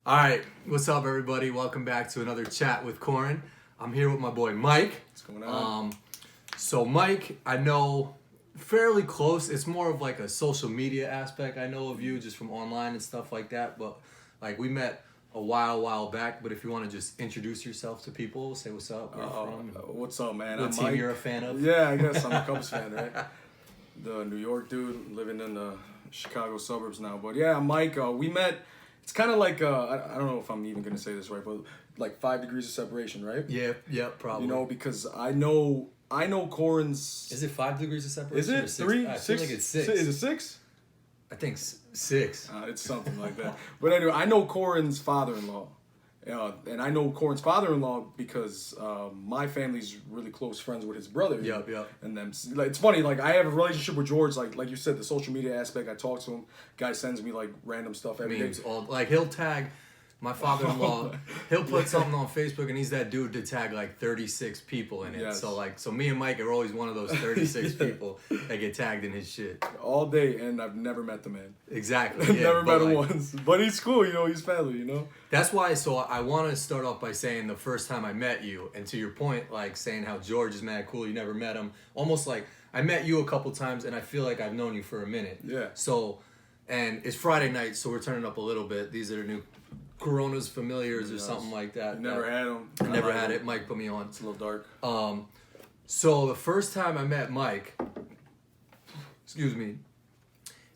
All right, what's up, everybody? Welcome back to another chat with Corin. I'm here with my boy Mike. What's going on? So Mike, I know fairly close. It's more of like a social media aspect. I know of you just from online and stuff like that. But like we met a while back. But if you want to just introduce yourself to people, say what's up, where you're from, What's up, man? what I'm team Mike. you're a fan of. Yeah, I guess I'm a Cubs fan, right? The New York dude living in the Chicago suburbs now. But yeah, I'm Mike. We met. It's kind of like I don't know if I'm even gonna say this right, but like 5 degrees of separation, right? Yeah, probably. You know, because I know Corin's. Is it 5 degrees of separation? Is it or six? 3? I 6? feel like it's 6. Is it 6? I think 6. It's something like that. But anyway, I know Corin's father-in-law. And I know Corin's father-in-law because my family's really close friends with his brother. Yep. And then, like, it's funny, like, I have a relationship with George, like you said, the social media aspect. I talk to him. Guy sends me, like, random stuff every day. Memes all like he'll tag my father-in-law. He'll put something on Facebook, and he's that dude to tag like 36 people in it. Yes. So me and Mike are always one of those 36 people that get tagged in his shit. All day, and I've never met the man. Exactly. Yeah, Never met him like, once. But he's cool, you know, he's family, you know? That's why. So I want to start off by saying the first time I met you, and to your point, like saying how George is mad cool. You never met him. Almost like I met you a couple times, and I feel like I've known you for a minute. Yeah. So, and it's Friday night, so we're turning up a little bit. These are the new Corona's familiars or something like that. Never had him. I never had it. Mike put me on. It's a little dark. So the first time I met Mike,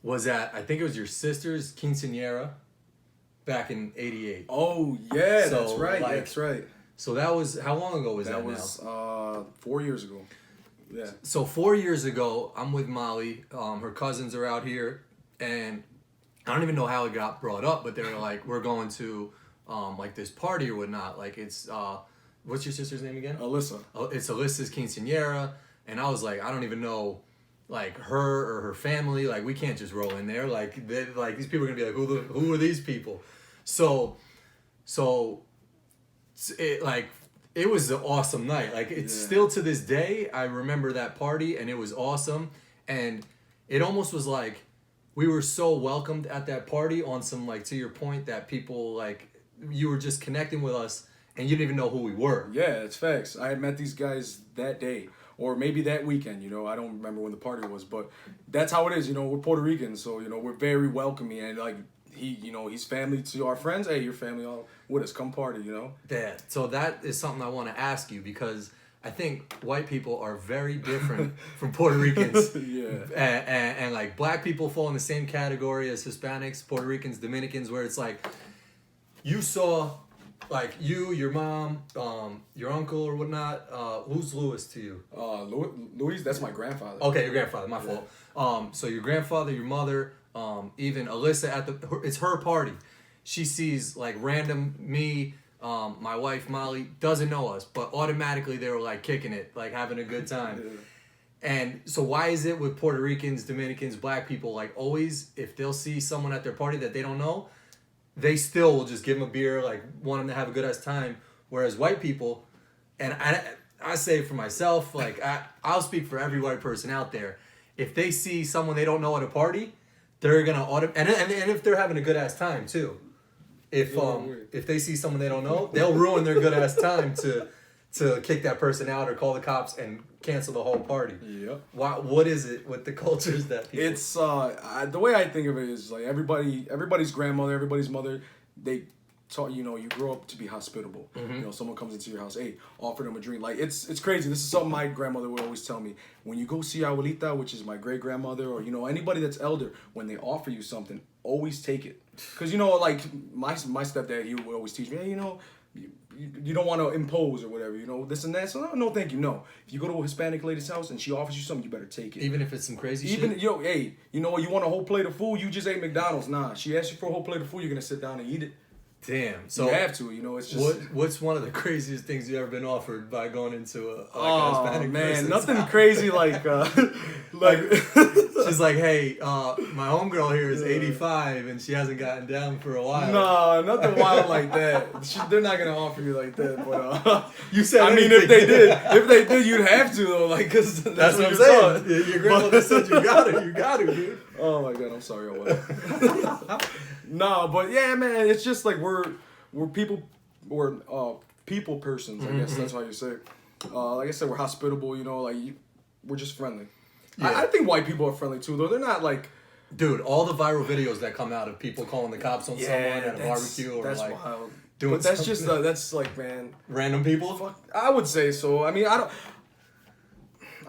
was at, I think it was your sister's quinceañera back in '88. Oh, yeah, So, that's right. like, That's right. So that was, how long ago was that, That was now? 4 years ago. Yeah. So 4 years ago, I'm with Molly. Her cousins are out here, and I don't even know how it got brought up, but they were like, we're going to like this party or whatnot. Like it's, what's your sister's name again? Alyssa. It's Alyssa's quinceañera, and I was like, I don't even know, like her or her family. Like we can't just roll in there. Like these people are gonna be like, who are these people? So it was an awesome night. Like it's still to this day, I remember that party, and it was awesome, and it almost was like we were so welcomed at that party on some, like, to your point, that people, like, you were just connecting with us and you didn't even know who we were. Yeah, it's facts. I had met these guys that day, or maybe that weekend, you know. I don't remember when the party was, but that's how it is, you know. We're Puerto Ricans, so, you know, we're very welcoming, and, like, he's family to our friends. Hey, your family all with us. Come party, you know. Yeah, so that is something I want to ask you, because I think white people are very different from Puerto Ricans. Yeah. And like black people fall in the same category as Hispanics, Puerto Ricans, Dominicans, where it's like you saw, like, you, your mom, your uncle or whatnot. Who's Louis to you? Louis, that's my grandfather. Okay, your grandfather, my fault. So your grandfather, your mother, even Alyssa it's her party. She sees like random me, my wife Molly doesn't know us, but automatically they were like kicking it, like having a good time. Yeah. And so why is it with Puerto Ricans, Dominicans, black people, like always, if they'll see someone at their party that they don't know, they still will just give them a beer, like want them to have a good ass time. Whereas white people, and I say it for myself, like I'll speak for every white person out there. If they see someone they don't know at a party, they're gonna and if they're having a good ass time too. If they see someone they don't know, they'll ruin their good ass time to kick that person out or call the cops and cancel the whole party. Yep. What is it with the cultures that people... It's the way I think of it is like everybody's grandmother, everybody's mother, they taught, you know, you grow up to be hospitable. Mm-hmm. You know, someone comes into your house, hey, offer them a drink. Like it's crazy. This is something my grandmother would always tell me. When you go see abuelita, which is my great grandmother, or, you know, anybody that's elder, when they offer you something, always take it. Because, you know, like my stepdad, he would always teach me, hey, you know, you don't want to impose or whatever, you know, this and that. So no, thank you. No, if you go to a Hispanic lady's house and she offers you something, you better take it. Even if it's some crazy shit. Hey, you know what? You want a whole plate of food? You just ate McDonald's. Nah, she asked you for a whole plate of food. You're gonna sit down and eat it. Damn. So you have to. You know, it's just. What's one of the craziest things you've ever been offered by going into a Hispanic person's nothing house? crazy like She's like, hey, my homegirl here is 85 and she hasn't gotten down for a while. No, nothing wild like that. They're not gonna offer you like that. But you said, I mean, if they did, you'd have to though. Like, cause that's what I'm saying. Your grandmother said you got it, dude. Oh my god, I'm sorry. No, but yeah, man, it's just like we're people persons. I guess that's how you say it. Like I said, we're hospitable. You know, like we're just friendly. Yeah. I think white people are friendly too, though. They're not like. Dude, all the viral videos that come out of people calling the cops on someone at a barbecue or that's like wild. doing But that's something. just that's like, man, Random people? fuck. I would say so. I mean, I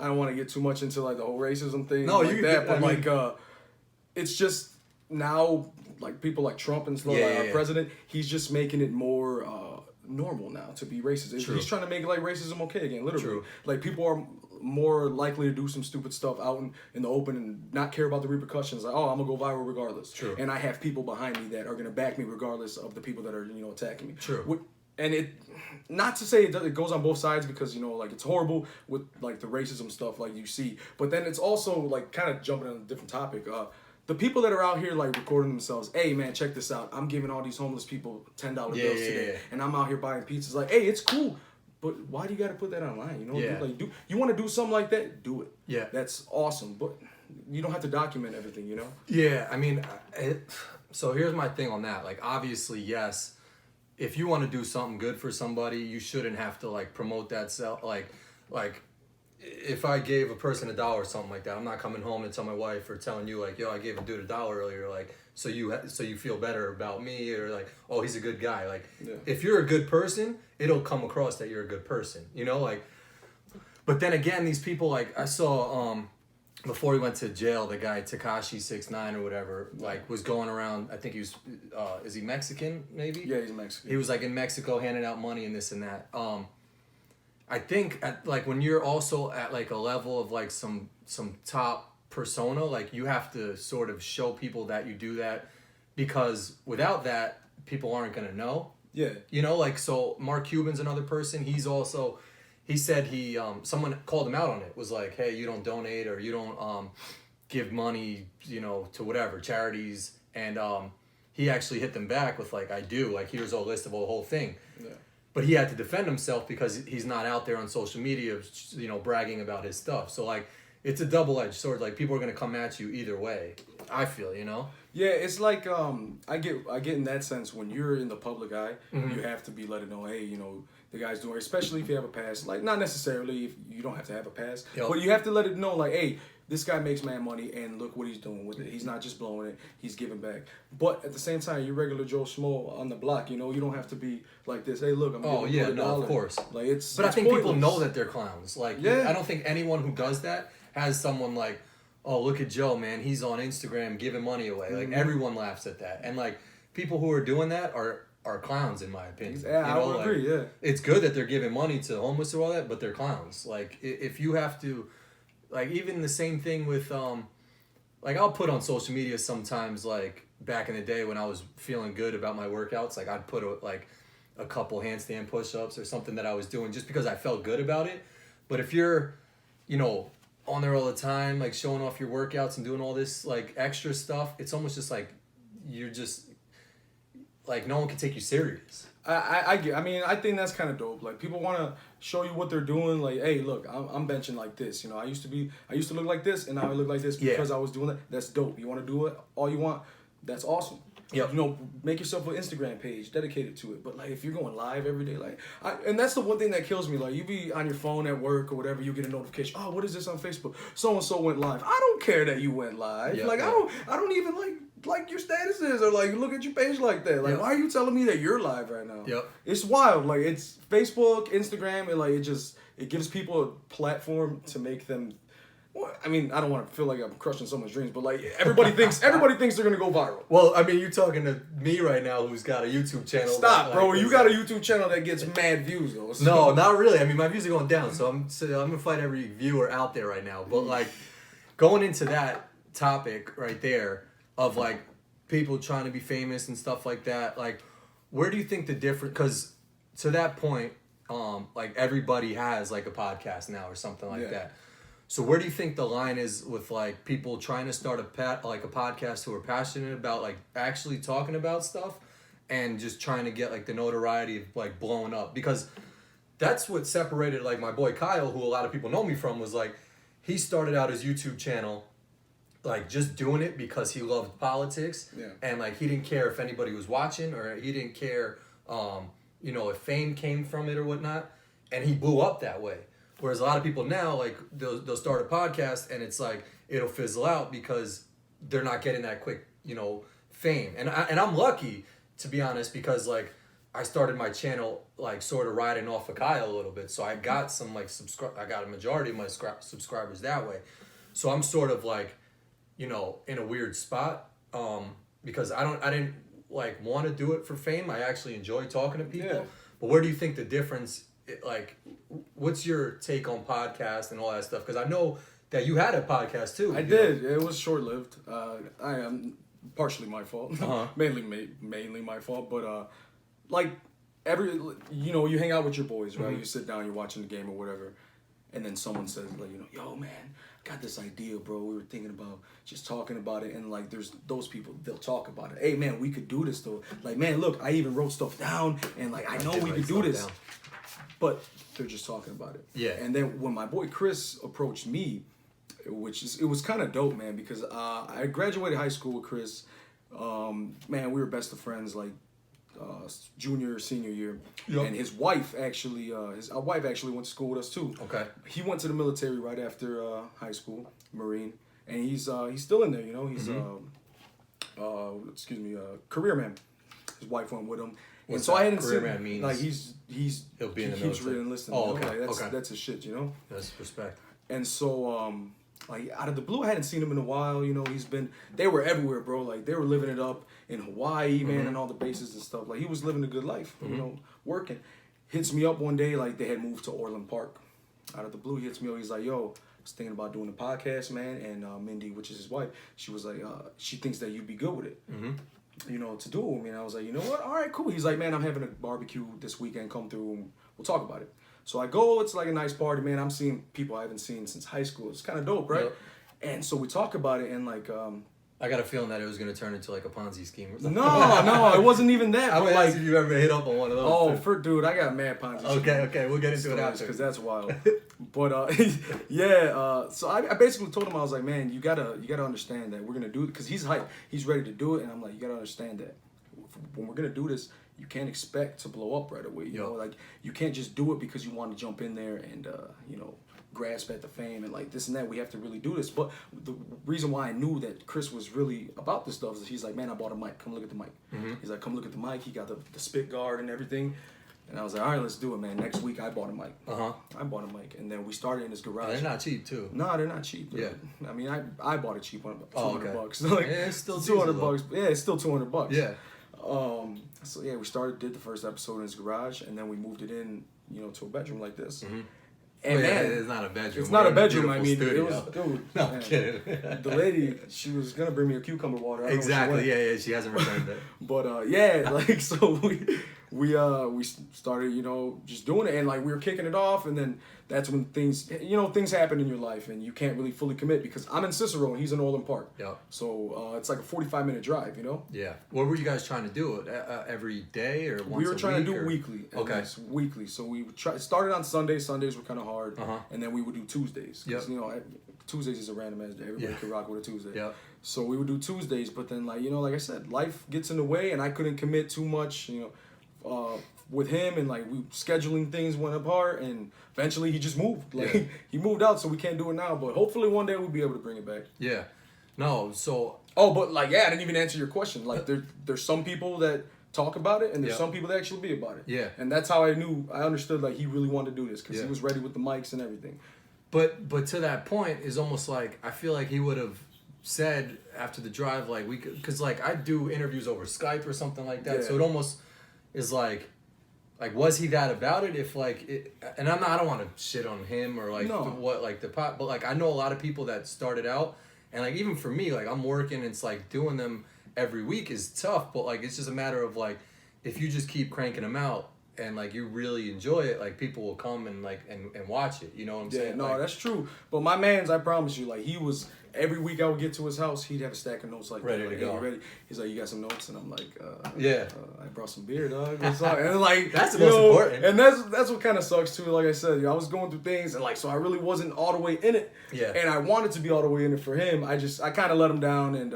don't want to get too much into like the whole racism thing. No, like you that, I but mean, like it's just now like people like Trump and stuff, like our president. He's just making it more normal now to be racist. True. He's trying to make like racism okay again. Literally, True. like people are more likely to do some stupid stuff out in the open and not care about the repercussions. Like, oh, I'm gonna go viral regardless. True. And I have people behind me that are gonna back me regardless of the people that are attacking me. True. And it, not to say it goes on both sides because like it's horrible with like the racism stuff like you see, but then it's also like kind of jumping on a different topic. The people that are out here like recording themselves, hey man, check this out. I'm giving all these homeless people $10 bills today, and I'm out here buying pizzas. Like, hey, it's cool. But why do you got to put that online? Like, you want to do something like that? Do it. Yeah. That's awesome. But you don't have to document everything, Yeah, I mean, so here's my thing on that. Like, obviously, yes, if you want to do something good for somebody, you shouldn't have to like promote that like if I gave a person $1 or something like that, I'm not coming home and tell my wife or telling you like, yo, I gave a dude $1 earlier, like so you feel better about me, or like, oh, he's a good guy. Like, if you're a good person, it'll come across that you're a good person, like. But then again, these people, like I saw before he went to jail, the guy Tekashi 6ix9ine or whatever, like was going around. I think he was is he Mexican maybe? Yeah, he's Mexican. He was like in Mexico handing out money and this and that. I think like when you're also at like a level of like some top persona, like you have to sort of show people that you do that, because without that, people aren't gonna know. Yeah. Like, so Mark Cuban's another person. He said someone called him out on it. Was like, hey, you don't donate or you don't give money, to whatever charities, and he actually hit them back with like, I do. Like, here's a list of the whole thing. Yeah. But he had to defend himself because he's not out there on social media, bragging about his stuff. So like, it's a double-edged sword. Like, people are gonna come at you either way, I feel, Yeah, it's like I get in that sense when you're in the public eye, you have to be letting know, hey, the guy's doing, especially if you have a past. Like, not necessarily if you don't have to have a past, but you have to let it know, like, hey, this guy makes mad money and look what he's doing with it. He's not just blowing it, he's giving back. But at the same time, you're regular Joe Schmo on the block, you don't have to be like this. Hey, look, I'm giving you $1. Of course. Like, but I think pointless. people know that they're clowns. Like, I don't think anyone who does that has someone like, oh, look at Joe, man, he's on Instagram giving money away. Like, everyone laughs at that. And like, people who are doing that are clowns, in my opinion. Yeah, I would agree, yeah. It's good that they're giving money to homeless or all that, but they're clowns. Like, if you have to, like, even the same thing with, like, I'll put on social media sometimes, like, back in the day when I was feeling good about my workouts, like, I'd put, a couple handstand push-ups or something that I was doing just because I felt good about it. But if you're, on there all the time, like, showing off your workouts and doing all this, like, extra stuff, it's almost just, like, you're just... like, no one can take you serious. I mean, I think that's kind of dope. Like, people want to show you what they're doing. Like, hey, look, I'm benching like this. I used to look like this, and now I look like this because I was doing that. That's dope. You want to do it all you want. That's awesome. Yep. Make yourself an Instagram page dedicated to it. But like, if you're going live every day, like, and that's the one thing that kills me. Like, you be on your phone at work or whatever, you get a notification. Oh, what is this on Facebook? So and so went live. I don't care that you went live. Yep, like, yep. I don't even like your statuses or like look at your page like that. Like, why are you telling me that you're live right now? Yep. It's wild. Like, it's Facebook, Instagram, and like it gives people a platform to make them. Well, I mean, I don't want to feel like I'm crushing someone's dreams, but like everybody thinks they're gonna go viral. Well, I mean, you're talking to me right now, who's got a YouTube channel. Stop, bro. You got a YouTube channel that gets mad views though. So. No, not really. I mean, my views are going down, so I'm gonna fight every viewer out there right now. But like, going into that topic right there of like people trying to be famous and stuff like that, like, where do you think the difference? Because to that point, like, everybody has like a podcast now or something like that. So where do you think the line is with like people trying to start a podcast who are passionate about like actually talking about stuff and just trying to get like the notoriety of like blowing up? Because that's what separated like my boy Kyle, who a lot of people know me from, was like, he started out his YouTube channel like just doing it because he loved politics. Yeah. And like he didn't care if anybody was watching, or he didn't care you know, if fame came from it or whatnot. And he blew up that way. Whereas a lot of people now, like they'll start a podcast and it's like it'll fizzle out because they're not getting that quick, you know, fame. And I'm lucky, to be honest, because like I started my channel like sort of riding off of Kyle a little bit, so I got some like I got a majority of my subscribers that way. So I'm sort of like, you know, in a weird spot because I didn't like want to do it for fame. I actually enjoy talking to people. Yeah. But where do you think the difference? Like, what's your take on podcasts and all that stuff? Because I know that you had a podcast too. I did. Know? It was short lived. I am partially my fault. Mainly my fault. But like you know, you hang out with your boys, right? You sit down, you're watching the game or whatever, and then someone says like, you know, yo man, got this idea, bro. We were thinking about just talking about it, and like there's those people, they'll talk about it. Hey man, we could do this though. Like man, look, I even wrote stuff down, and like I know we could do this. Down. But they're just talking about it. Yeah. And then when my boy Chris approached me, it was kind of dope, man, because I graduated high school with Chris. Man, we were best of friends like junior, senior year. Yep. And his wife actually, went to school with us too. Okay. He went to the military right after high school, Marine, and he's still in there. You know, he's career man. His wife went with him. And so I hadn't seen man means like he'll be in the keeps re-enlisting. Oh, okay. You know? Like, that's his shit, you know. That's respect. And so like out of the blue, I hadn't seen him in a while. You know, they were everywhere, bro. Like they were living it up in Hawaii, man, and all the bases and stuff. Like he was living a good life, you know, working. Hits me up one day, like they had moved to Orland Park. Out of the blue, he hits me up. He's like, yo, I was thinking about doing a podcast, man. And Mindy, which is his wife, she was like, she thinks that you'd be good with it. You know, to do it with me. And I was like, you know what? All right, cool. He's like, man, I'm having a barbecue this weekend. Come through and we'll talk about it. So I go, it's like a nice party, man. I'm seeing people I haven't seen since high school. It's kind of dope, right? Yep. And so we talk about it and like... I got a feeling that it was going to turn into like a Ponzi scheme or something. No, it wasn't even that. I would like if you ever hit up on one of those. Oh, dude, I got mad Ponzi schemes. Okay, we'll get into it after. Because that's wild. But yeah, so I basically told him, I was like, man, you gotta understand that we're gonna do it because he's hyped, he's ready to do it, and I'm like, you gotta understand that when we're gonna do this, you can't expect to blow up right away. You know, like you can't just do it because you want to jump in there and you know, grasp at the fame and like this and that. We have to really do this. But the reason why I knew that Chris was really about this stuff is he's like, man, I bought a mic. Come look at the mic. He's like, come look at the mic. He got the spit guard and everything. And I was like, all right, let's do it, man. Next week, I bought a mic. I bought a mic. And then we started in his garage. They're not cheap, too. No, they're not cheap. Yeah. I mean, I bought a cheap one, $200 bucks. Like, yeah, it's still $200 Yeah, it's still $200 Yeah. So, yeah, we did the first episode in his garage. And then we moved it in, you know, to a bedroom like this. And man, it's not a bedroom. It's not a bedroom. I mean, studio. It was, dude. No, I'm kidding. The lady, she was gonna bring me a cucumber water. Exactly. Yeah. She hasn't returned it. But yeah, like so we started, you know, just doing it, and like we were kicking it off, and then that's when things happen in your life, and you can't really fully commit because I'm in Cicero and he's in Orland Park. Yeah. So it's like a 45-minute drive, you know. Yeah. What were you guys trying to do? Every day or once a week? We were trying to do it weekly. Okay. Weekly. So we started on Sundays. Sundays were kind of hard, and then we would do Tuesdays. Because you know, Tuesdays is a random ass day. Everybody could rock with a Tuesday. Yeah. So we would do Tuesdays, but then like like I said, life gets in the way, and I couldn't commit too much. You know. With him and like we scheduling things went apart and eventually he just moved he moved out, so we can't do it now, but hopefully one day we'll be able to bring it back. But like I didn't even answer your question. Like there's some people that talk about it and there's some people that actually be about it, and that's how I understood like he really wanted to do this because he was ready with the mics and everything. But to that point is almost like I feel like he would have said after the drive like we could, because like I do interviews over Skype or something like that, so it almost is like was he that about it? If like it, and I don't want to shit on him or like but like I know a lot of people that started out and like even for me like I'm working, it's like doing them every week is tough, but like it's just a matter of like if you just keep cranking them out and like you really enjoy it, like people will come and like and watch it. You know what I'm saying? No, like, that's true. But my man's, I promise you, like he was every week I would get to his house, he'd have a stack of notes like ready that. to Like, go. hey, you ready? He's like, you got some notes, and I'm like, yeah. I brought some beer, dog. And like that's the most important. And that's what kind of sucks too. Like I said, I was going through things, and like so I really wasn't all the way in it. Yeah. And I wanted to be all the way in it for him. I kind of let him down, and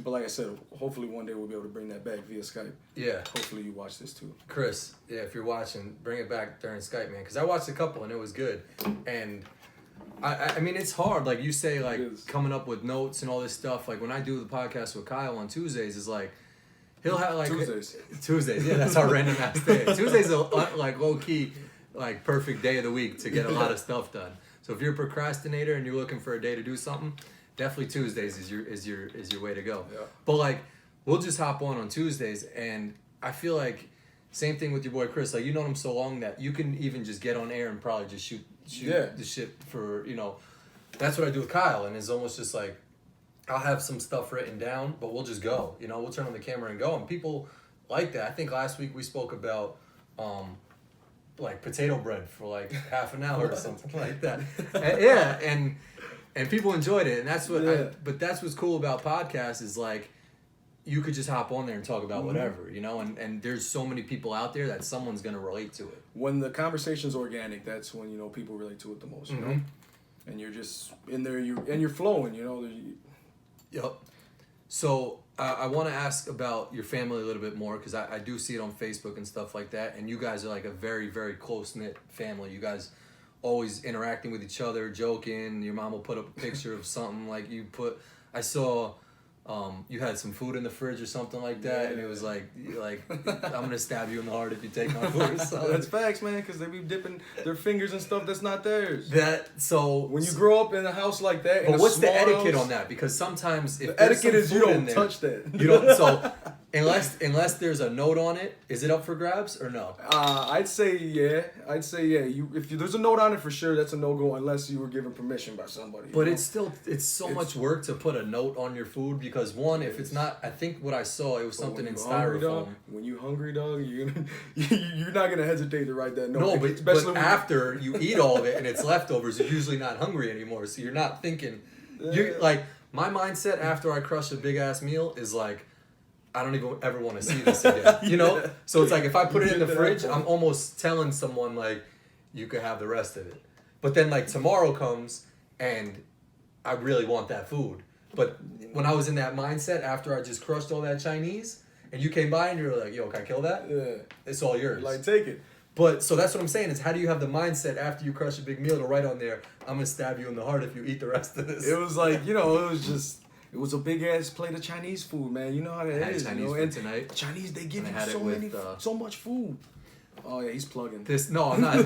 but like I said, hopefully one day we'll be able to bring that back via Skype. Yeah. Hopefully you watch this too. Chris, yeah, if you're watching, bring it back during Skype, man. Because I watched a couple and it was good. And I mean, it's hard. Like you say, like coming up with notes and all this stuff. Like when I do the podcast with Kyle on Tuesdays, is like he'll have like Tuesdays. Yeah, that's our random ass day. Tuesdays are like low key, like perfect day of the week to get a lot of stuff done. So if you're a procrastinator and you're looking for a day to do something, definitely Tuesdays is your way to go. Yeah. But like we'll just hop on Tuesdays, and I feel like same thing with your boy Chris. Like you know him so long that you can even just get on air and probably just shoot the shit for, you know. That's what I do with Kyle, and it's almost just like I'll have some stuff written down, but we'll just go. You know, we'll turn on the camera and go, and people like that. I think last week we spoke about like potato bread for like half an hour or something like that. And people enjoyed it, and that's what. But that's what's cool about podcasts is like you could just hop on there and talk about whatever, you know. And there's so many people out there that someone's gonna relate to it. When the conversation's organic, that's when people relate to it the most, you know. And you're just in there, you're flowing, you know. Yep. So I want to ask about your family a little bit more because I do see it on Facebook and stuff like that, and you guys are like a very, very close knit family. You guys always interacting with each other, joking. Your mom will put up a picture of something like I saw you had some food in the fridge or something like that, and it was like I'm gonna stab you in the heart if you take my food or something. That's facts, man, because they be dipping their fingers in stuff that's not theirs. So when you grow up in a house like that, but what's the etiquette on that? Because sometimes if the etiquette is you don't touch that. You don't. So unless there's a note on it, is it up for grabs or no? I'd say yeah. If there's a note on it for sure, that's a no go unless you were given permission by somebody. But it's so much work to put a note on your food because one, if it's not, I think what I saw it was something in styrofoam. When you hungry, dog, you're not gonna hesitate to write that note. No, but after you eat all of it and it's leftovers, you're usually not hungry anymore. So you're not thinking. You like my mindset after I crush a big ass meal is like, I don't even ever want to see this again. You know? So it's like if I put it in the fridge, I'm almost telling someone like, you could have the rest of it. But then like tomorrow comes and I really want that food. But when I was in that mindset after I just crushed all that Chinese and you came by and you were like, yo, can I kill that? Yeah. It's all yours. Like, take it. But so that's what I'm saying is how do you have the mindset after you crush a big meal to write on there, I'm going to stab you in the heart if you eat the rest of this. It was like, it was a big ass plate of Chinese food, man. You know how that is. Chinese food and tonight. Chinese, they give you so much food. Oh yeah, he's plugging. No, I'm not.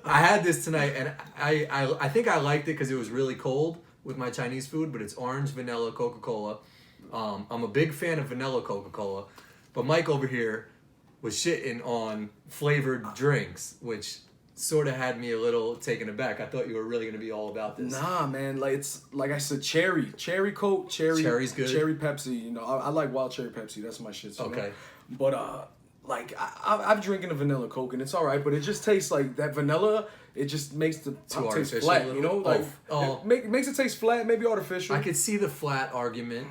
I had this tonight, and I think I liked it because it was really cold with my Chinese food, but it's orange vanilla Coca-Cola. I'm a big fan of vanilla Coca-Cola, but Mike over here was shitting on flavored drinks, which sort of had me a little taken aback. I thought you were really going to be all about this. Nah, man. Like it's like I said, cherry Coke, Cherry's good. Cherry Pepsi. You know, I like wild cherry Pepsi. That's my shit. So, okay. But like I'm drinking a vanilla Coke and it's all right, but it just tastes like that vanilla. It just makes the top taste flat, you know. Like it makes it taste flat, maybe artificial. I could see the flat argument.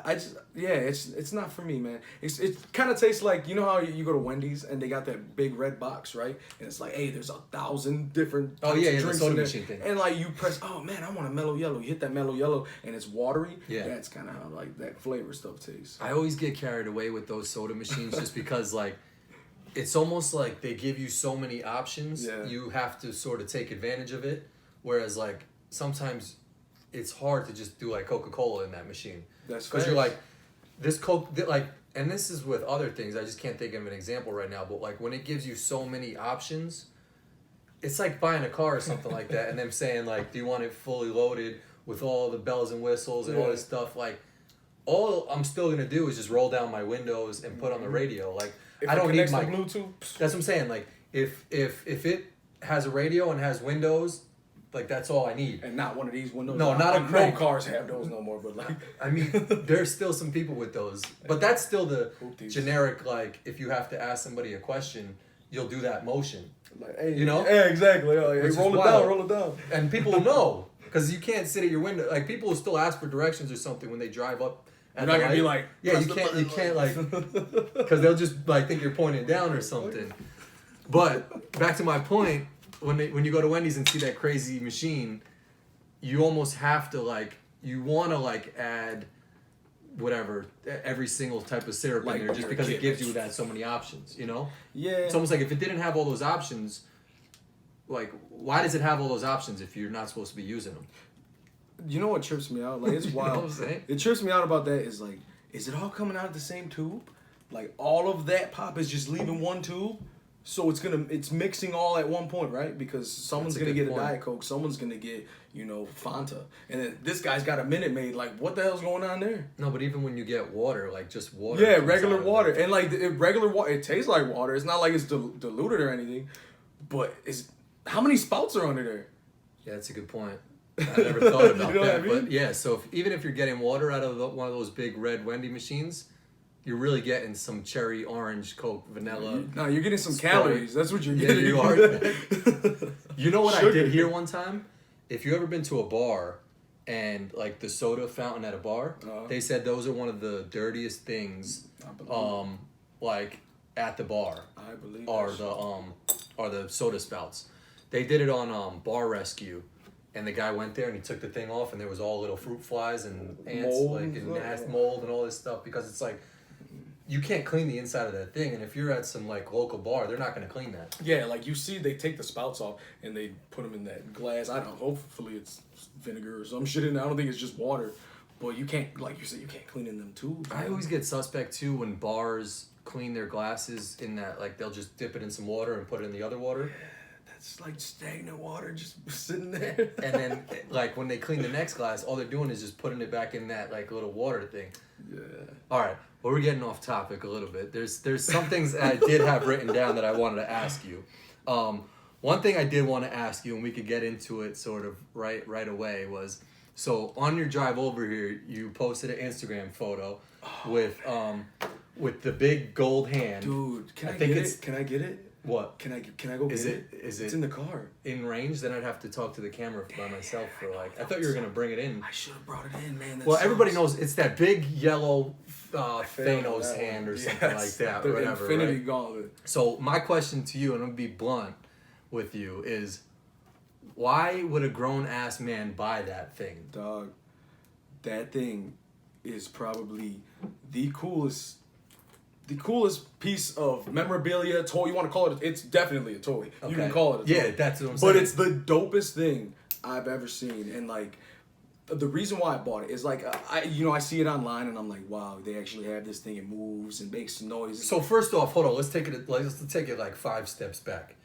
It's not for me, man. It kind of tastes like, you know how you go to Wendy's and they got that big red box, right? And it's like, hey, there's 1,000 different types of drinks the soda in there. machine thing. And like you press, oh man, I want a mellow yellow. You hit that mellow yellow and it's watery. Yeah, that's kind of how like that flavor stuff tastes. I always get carried away with those soda machines just because like. It's almost like they give you so many options, you have to sort of take advantage of it. Whereas, like, sometimes it's hard to just do, like, Coca-Cola in that machine. That's because you're like, this Coke, like, and this is with other things. I just can't think of an example right now. But, like, when it gives you so many options, it's like buying a car or something like that. And them saying, like, do you want it fully loaded with all the bells and whistles and all this stuff? Like, all I'm still going to do is just roll down my windows and put on the radio. Like, if I don't need my Bluetooth. That's what I'm saying. Like if it has a radio and has windows, like that's all I need. And not one of these windows. No, not a crank. No cars have those no more. But like, I mean, there's still some people with those. But that's still the generic. Like if you have to ask somebody a question, you'll do that motion. Like, hey, you know? Yeah, exactly. Like, hey, roll it down. And people will know because you can't sit at your window. Like people will still ask for directions or something when they drive up. You're not gonna be like, yeah, you can't like, because they'll just like think you're pointing down or something. But back to my point, when you go to Wendy's and see that crazy machine, you almost have to like, you want to like add whatever, every single type of syrup like in there, just because it gives you that so many options, you know? Yeah. It's almost like if it didn't have all those options, like why does it have all those options if you're not supposed to be using them? You know what trips me out? Like, it's wild. You know what I'm saying? It trips me out about that is like, is it all coming out of the same tube? Like all of that pop is just leaving one tube? So it's mixing all at one point, right? Because someone's gonna get a Diet Coke, someone's gonna get, Fanta, and then this guy's got a Minute Maid. Like, what the hell's going on there? No, but even when you get water, like just water. Yeah, regular water, and like regular water, it tastes like water. It's not like it's diluted or anything, but how many spouts are under there? Yeah, that's a good point. I never thought about You know that. what I mean? But yeah, so even if you're getting water out of one of those big red Wendy machines, you're really getting some cherry, orange, Coke, vanilla. No, you're getting some Sprite. calories. That's what you're Yeah, getting. you are. You know what Sugar. I did here one time? If you ever been to a bar and like the soda fountain at a bar, they said those are one of the dirtiest things like at the bar. I believe are the soda spouts. They did it on Bar Rescue. And the guy went there and he took the thing off and there was all little fruit flies and ants Mold like and nasty mold and all this stuff because it's like you can't clean the inside of that thing, and if you're at some like local bar, they're not going to clean that. Yeah, like you see, they take the spouts off and they put them in that glass. I don't know. Hopefully it's vinegar or some shit in there. I don't think it's just water, but you can't, like you said, you can't clean in them tubes. I always get suspect too when bars clean their glasses in that like they'll just dip it in some water and put it in the other water. It's like stagnant water just sitting there. And then, like, when they clean the next glass, all they're doing is just putting it back in that, like, little water thing. Yeah. All right. Well, we're getting off topic a little bit. There's some things I did have written down that I wanted to ask you. One thing I did want to ask you, and we could get into it sort of right away, was, so on your drive over here, you posted an Instagram photo with the big gold hand. Dude, can I get it? Can I get it? What? Can I go get it? Is it's it in the car. In range? Then I'd have to talk to the camera by myself for like. I thought you were gonna bring it in. I should have brought it in, man. Well, everybody knows it's that big yellow Thanos hand or something like that. The Whatever. Infinity Right? Gauntlet. So my question to you, and I'm gonna be blunt with you, is why would a grown ass man buy that thing? Dog, that thing is probably the coolest piece of memorabilia, toy. You want to call it? It's definitely a toy. Okay. You can call it a toy. Yeah, that's what I'm saying. But it's the dopest thing I've ever seen, and like the reason why I bought it is like I see it online and I'm like, wow, they actually have this thing. It moves and makes noise. So first off, hold on. Let's take it like 5 steps back.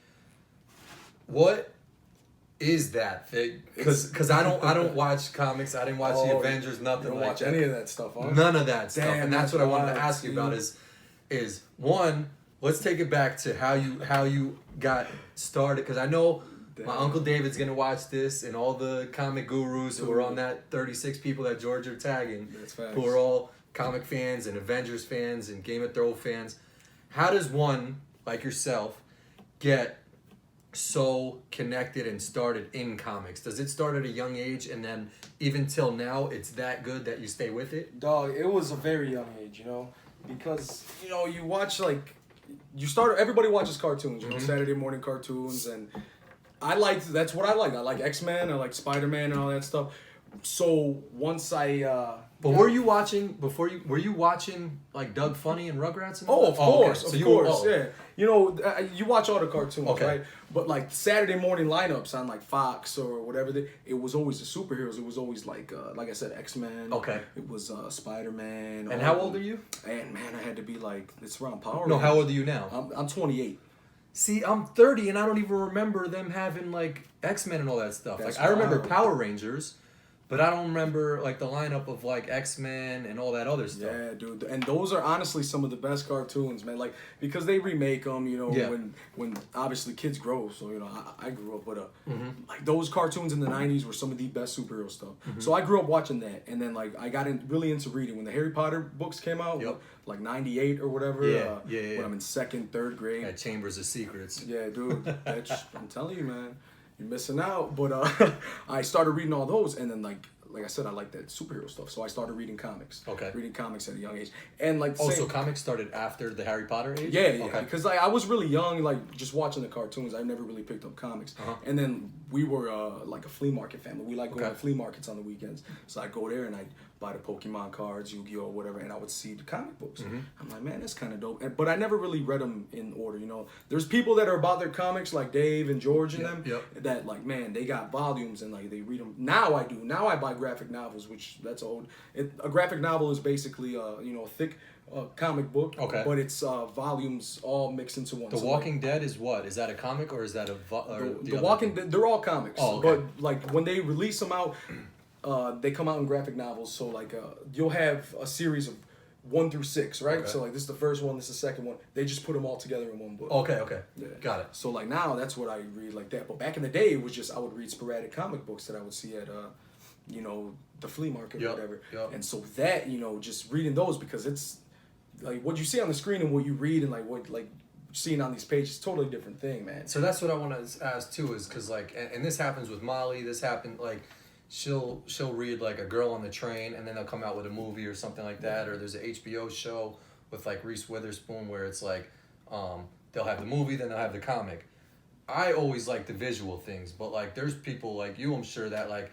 What is that thing? Because I don't watch comics. I didn't watch the Avengers. Nothing. You don't like watch that. any of that stuff, huh? None of that stuff. Damn, And that's what I wanted to ask you see? about is one, let's take it back to how you got started, because I know my Uncle David's gonna watch this, and all the comic gurus who are on that 36 people that George are tagging, who are all comic fans and Avengers fans and Game of Thrones fans. How does one like yourself get so connected and started in comics? Does it start at a young age and then even till now it's that good that you stay with it? Dog, it was a very young age, because you watch everybody watches cartoons, Saturday morning cartoons, and that's what I like. I like X-Men, I like Spider-Man and all that stuff. So once were you watching were you watching like Doug Funny and Rugrats and all of course, okay. of course, yeah. You watch all the cartoons, okay. right? But like Saturday morning lineups on like Fox or whatever, it was always the superheroes. It was always like I said, X-Men. Okay. It was Spider-Man. And how old are you? And man, I had to be like, it's around Power. No, how old are you now? I'm 28. See, I'm 30 and I don't even remember them having like X-Men and all that stuff. That's like I remember wild. Power Rangers, But I don't remember like the lineup of like X-Men and all that other stuff. Yeah, dude, and those are honestly some of the best cartoons, man. Like because they remake them, you know, Yeah. when obviously kids grow. So you know, I grew up with Mm-hmm. like those cartoons in the '90s were some of the best superhero stuff. So I grew up watching that, and then like I got really into reading when the Harry Potter books came out, Yep. like '98 or whatever. Yeah. When I'm in second, third grade. At Chambers of Secrets. Yeah, dude, I'm telling you, man, you're missing out. But I started reading all those, and then like I said, I like that superhero stuff, so I started reading comics. Okay. Reading comics at a young age, and like So comics started after the Harry Potter age? yeah, Okay. because like I was really young, like just watching the cartoons. I never really picked up comics, and then we were like a flea market family. We like going to flea markets on the weekends, so I go there and I buy the Pokemon cards, Yu-Gi-Oh, whatever, and I would see the comic books. I'm like, man, that's kind of dope. But I never really read them in order. You know, there's people that are about their comics like Dave and George and them that like, man, they got volumes and like they read them. Now I do. Now I buy graphic novels, which that's old. A graphic novel is basically a thick comic book, but it's volumes all mixed into one. The Walking Dead is what? Is that a comic or is that The Walking Dead, they're all comics. Oh, okay. But like when they release them out, they come out in graphic novels. So like you'll have a series of 1 through 6, right? Okay. So like this is the first one, this is the second one. They just put them all together in one book. Okay. Yeah. Got it. So like now that's what I read like that. But back in the day, it was just I would read sporadic comic books that I would see at the flea market or whatever. And so that just reading those, because it's like what you see on the screen and what you read and like what like seeing on these pages, totally different thing, man. So that's what I want to ask too, is because like, and this happens with Molly. This happened like, she'll read like A Girl on the Train, and then they'll come out with a movie or something like that. Or there's an HBO show with like Reese Witherspoon where it's like, they'll have the movie, then they'll have the comic. I always like the visual things, but like there's people like you, I'm sure, that like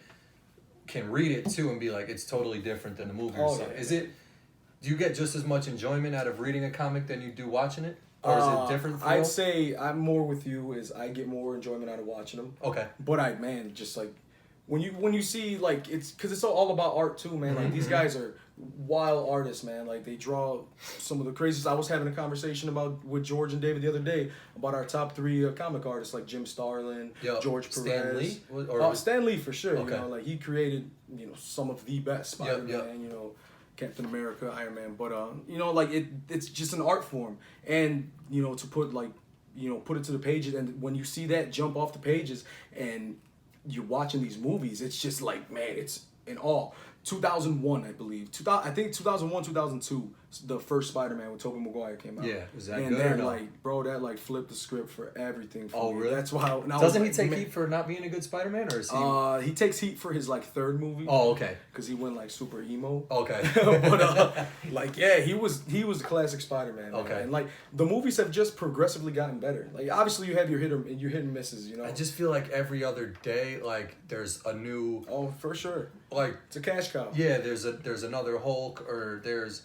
can read it too and be like, it's totally different than the movie or something. Yeah. Do you get just as much enjoyment out of reading a comic than you do watching it? Or is it different for you? I'd say I'm more with you, is I get more enjoyment out of watching them. Okay. But just like when you see like it's because it's all about art too, man. Like these guys are wild artists, man. Like they draw some of the craziest. I was having a conversation with George and David the other day about our top 3 comic artists, like Jim Starlin, George Perez, Stan Lee? Stan Lee for sure. Okay. Like he created some of the best Spider-Man. Yep. Captain America, Iron Man, but like it's just an art form, and to put put it to the pages, and when you see that jump off the pages, and you're watching these movies, it's just like, man, it's in awe. 2001, I believe. I think 2001, 2002, the first Spider-Man with Tobey Maguire came out. Yeah, was that and good that, or no? like, bro, that like flipped the script for everything. For me. Really? That's why. Doesn't he take heat for not being a good Spider-Man, or is he? He takes heat for his like 3rd movie. Oh, okay. Because he went like super emo. Okay. But like, yeah, he was the classic Spider-Man. Man. Okay. And like the movies have just progressively gotten better. Like obviously you have your hit and misses. I just feel like every other day, like there's a new. Oh, for sure. Like it's a cash cow. Yeah, there's another Hulk, or there's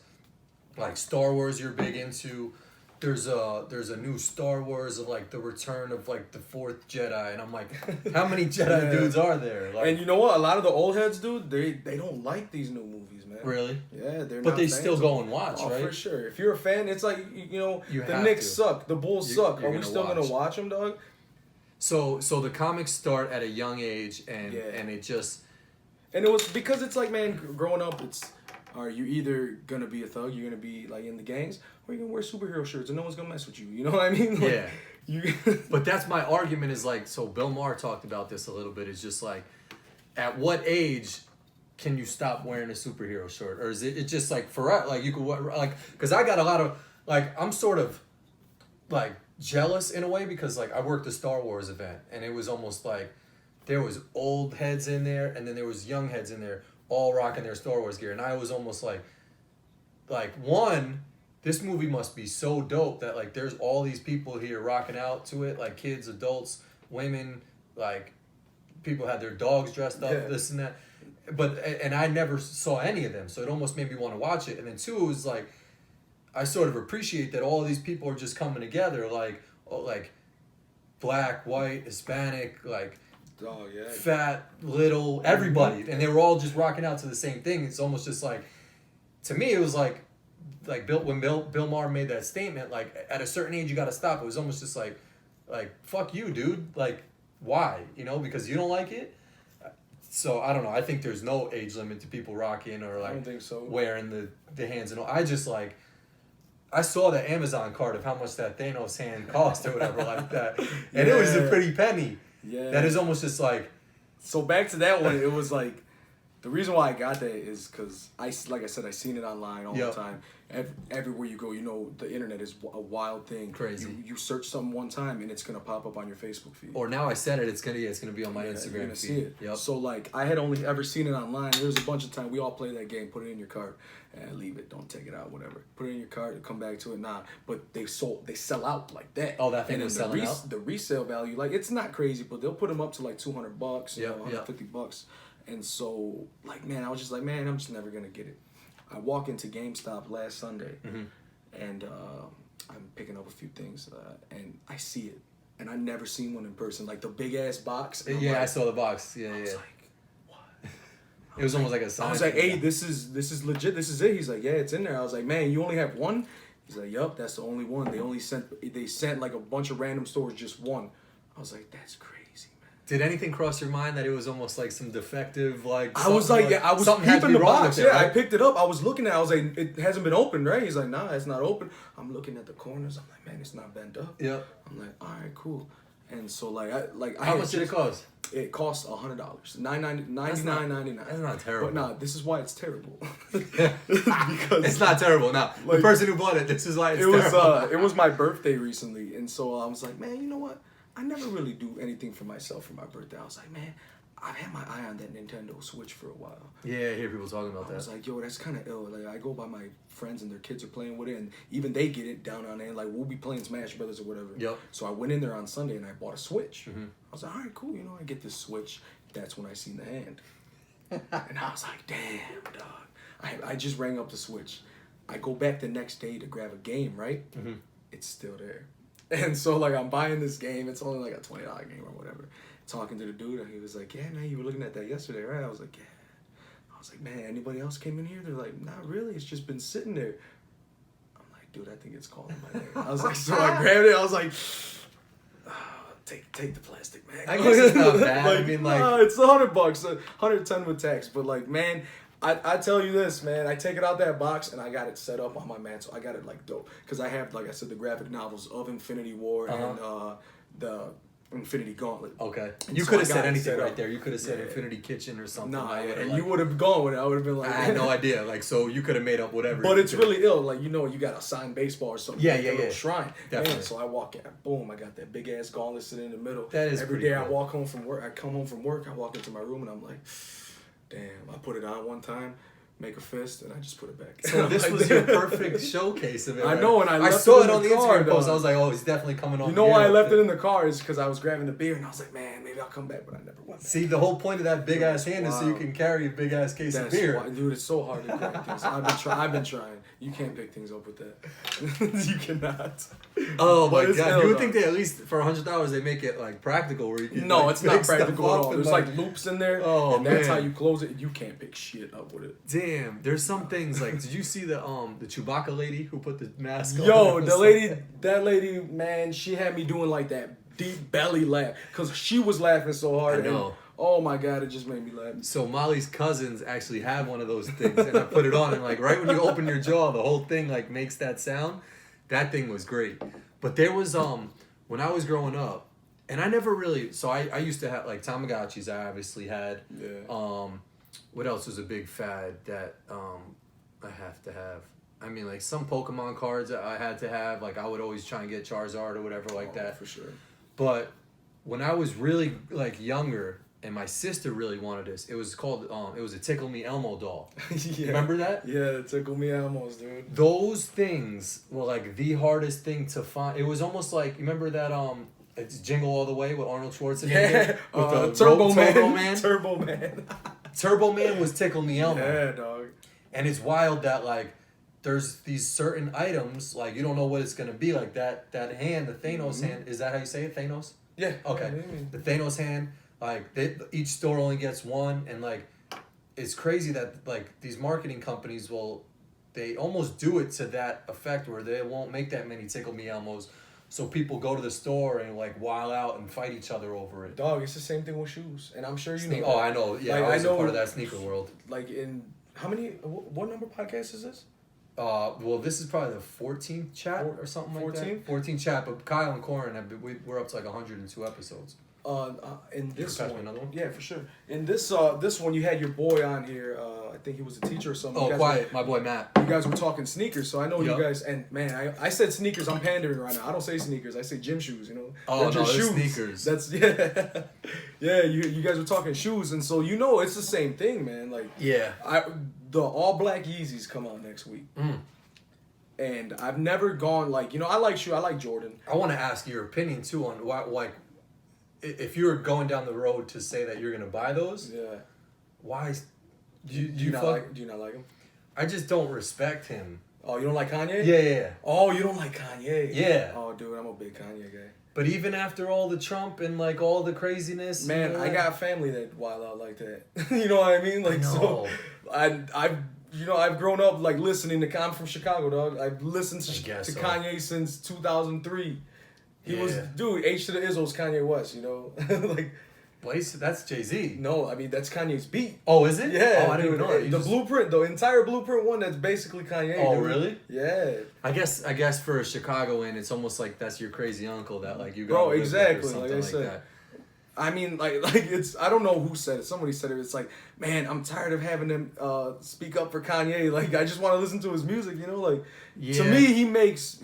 like Star Wars you're big into. There's a new Star Wars of like the return of like the 4th Jedi, and I'm like, how many Jedi dudes are there? Like, and you know what? A lot of the old heads, dude, they don't like these new movies, man. Really? Yeah, they're. But not they fans still go and watch, oh, right? for sure. If you're a fan, it's like You the have Knicks to. suck, the Bulls suck. Are we still gonna watch them, dog? So the comics start at a young age, and it just. And it was because it's like, man, growing up, are you either gonna be a thug, you're gonna be like in the gangs, or you're gonna wear superhero shirts and no one's gonna mess with you. You know what I mean? Like, yeah. But that's my argument. Is like, so Bill Maher talked about this a little bit. It's just like, at what age can you stop wearing a superhero shirt, or is it just like forever? Like you could wear, like, because I got a lot of like, I'm sort of like jealous in a way, because like I worked a Star Wars event, and it was almost like there was old heads in there, and then there was young heads in there, all rocking their Star Wars gear, and I was almost like one, this movie must be so dope that like there's all these people here rocking out to it, like kids, adults, women, like people had their dogs dressed up, this and that, and I never saw any of them, so it almost made me want to watch it. And then 2, it was like, I sort of appreciate that all these people are just coming together, like black, white, Hispanic, like fat, little, everybody, and they were all just rocking out to the same thing. It's almost just like, to me, it was like when Bill Maher made that statement, like at a certain age you got to stop. It was almost just like fuck you, dude. Like, why? Because you don't like it. So I don't know. I think there's no age limit to people rocking or like I don't think so. wearing the hands and all. I just like. I saw the Amazon card of how much that Thanos hand cost or whatever like that, and it was a pretty penny. Yeah. That is almost just like. So back to that one, it was like, the reason why I got that is because like I said, I seen it online all the time. Everywhere you go, you know, the internet is a wild thing. Crazy. You search something one time and it's gonna pop up on your Facebook feed. Or now I said it, it's gonna be on my Instagram You're gonna feed. see it. Yep. So like, I had only ever seen it online. There was a bunch of time we all play that game. Put it in your cart and leave it. Don't take it out. Whatever. Put it in your cart. Come back to it. Nah. But they sell out like that. Oh, that thing and was then selling out. The resale value, like, it's not crazy, but they'll put them up to like $200, Yep, $150. And so, like, man, I was just like, man, I'm just never gonna get it. I walk into GameStop last Sunday, and I'm picking up a few things, and I see it, and I never seen one in person, like the big ass box. Yeah, like, I saw the box. Yeah, I was yeah. like, what? It was almost like a sign. I was like, hey, this is legit. This is it. He's like, yeah, it's in there. I was like, man, you only have one? He's like, yup, that's the only one. They sent like a bunch of random stores just one. I was like, that's crazy. Did anything cross your mind that it was almost like some defective, like... I was like, yeah, I was something had to peeping be the wrong box. with it, Yeah, I right? picked it up. I was looking at it. I was like, it hasn't been opened, right? He's like, nah, it's not open. I'm looking at the corners. I'm like, man, it's not bent up. Yeah. I'm like, all right, cool. And so, like, How much did it cost? It cost $100. $99.99. That's not terrible. But nah, this is why it's terrible. Because it's not terrible. Now, like, the person who bought it, this is why it's it was terrible. it was my birthday recently, and so I was like, man, you know what? I never really do anything for myself for my birthday. I was like, man, I had my eye on that Nintendo Switch for a while. Yeah, I hear people talking about that. I was like, yo, that's kind of ill. Like, I go by my friends and their kids are playing with it, and even they get it down on it. Like, we'll be playing Smash Brothers or whatever. Yep. So I went in there on Sunday and I bought a Switch. I was like, all right, cool. You know, I get this Switch. That's when I seen the hand. And I was like, damn, dog. I just rang up the Switch. I go back the next day to grab a game, right? It's still there. And so, like, I'm buying this game. It's only like a $20 game or whatever. Talking to the dude, and he was like, yeah, man, you were looking at that yesterday, right? I was like, yeah. I was like, man, anybody else came in here? They're like, not really. It's just been sitting there. I'm like, dude, I think it's calling my name. I was like, so I grabbed it. I was like, take the plastic, man. I guess it's not bad. Like, I mean, like... nah, it's $100, $110 with tax. But, like, man... I tell you this, man. I take it out that box and I got it set up on my mantle. I got it like dope because I have, like I said, the graphic novels of Infinity War and the Infinity Gauntlet. Okay. And You so could I have got said it anything set right up. there. You could have said Yeah. Infinity Kitchen or something. Nah, I would've, and like- you would have gone with it. I would have been like, I had no idea. Like, so you could have made up whatever. But you it's could've- really ill. Like, you know, you got a signed baseball or something. Yeah, like yeah, a little yeah. shrine. Definitely. Man, so I walk in, boom, I got that big ass gauntlet sitting in the middle. That is Every pretty day I cool. walk home from work. I come home from work. I walk into my room and I'm like, damn. I put it on one time. Make a fist, and I just put it back. So this was your perfect showcase of it. I right? know, and I left saw it it in on the the car, Instagram post. dog. I was like, oh, he's definitely coming on. You know why I left it in the car is because I was grabbing the beer, and I was like, man, maybe I'll come back, but I never went back. See, the whole point of that big ass hand is so you Wow. can carry a big ass case of beer. Why, dude, it's so hard to grab things. I've been trying. You can't pick things up with that. You cannot. Oh my But it's god! hell, You would dog. think that at least for $100 they make it like practical where you can. No, like, it's not pick stuff practical at up all. and, There's like loops in there, Oh, and that's man. how you close it. You can't pick shit up with it. Damn, there's some things like. Did you see the Chewbacca lady who put the mask on? Yo, that lady, man, she had me doing like that deep belly laugh because she was laughing so hard. I know. And, oh my god, it just made me laugh. So Molly's cousins actually have one of those things, and I put it on, and like right when you open your jaw, the whole thing like makes that sound. That thing was great. But there was when I was growing up, and I never really. So I used to have like Tamagotchis. I obviously had. Yeah. What else was a big fad that I have to have? I mean, like some Pokemon cards I had to have. Like I would always try and get Charizard or whatever like that. For sure. But when I was really like younger, and my sister really wanted this, it was called it was a Tickle Me Elmo doll. Yeah. Remember that? Yeah, it tickle me almost, dude. Those things were like the hardest thing to find. It was almost like you remember that it's Jingle All the Way with Arnold Schwarzenegger Yeah, with the Turbo Man. Turbo Man. Turbo Man. Turbo Man was Tickle Me Elmo. Yeah, dog. And it's wild that like there's these certain items like you don't know what it's gonna be like that hand, the Thanos hand. Is that how you say it, Thanos? Yeah. Okay. Yeah. The Thanos hand, like each store only gets one, and like it's crazy that like these marketing companies they almost do it to that effect where they won't make that many Tickle Me Elmos, so people go to the store and like wild out and fight each other over it. Dog, it's the same thing with shoes, and I'm sure you know. Oh, I know. Yeah, like, I was a part of that sneaker world. Like in how many? What number podcast is this? Well, this is probably the 14th chat or something like that. 14th chat, but Kyle and Corin we're up to like 102 episodes. In this one, another one? Yeah, for sure. In this one, you had your boy on here. I think he was a teacher or something. Oh, quiet, my boy Matt. You guys were talking sneakers, so I know you guys. And man, I said sneakers. I'm pandering right now. I don't say sneakers. I say gym shoes. You know. Oh, no, they're sneakers. That's yeah, yeah. You guys were talking shoes, and so you know it's the same thing, man. Like the all black Yeezys come out next week. And I've never gone like I like shoe. I like Jordan. I want to ask your opinion too on why like. If you were going down the road to say that you're gonna buy those, why? Do you not like him? I just don't respect him. Oh, you don't like Kanye? Yeah. Oh, you don't like Kanye? Yeah. Oh, dude, I'm a big Kanye guy. But even after all the Trump and like all the craziness, man, I got family that wild out like that. You know what I mean? Like so, I've grown up like listening to. I'm from Chicago, dog. I've listened to Kanye since 2003. He was, dude, H to the Izzo's Kanye West, you know? Like... That's Jay-Z. No, I mean, that's Kanye's beat. Oh, is it? Yeah. Oh, I didn't even know that. The blueprint, the entire blueprint one, that's basically Kanye. Oh, dude. Really? Yeah. I guess for a Chicagoan, it's almost like that's your crazy uncle that, like, you got Bro, exactly. Like I said. That. I mean, like it's, I don't know who said it. Somebody said it. It's like, man, I'm tired of having them speak up for Kanye. Like, I just want to listen to his music, you know? Like, to me, he makes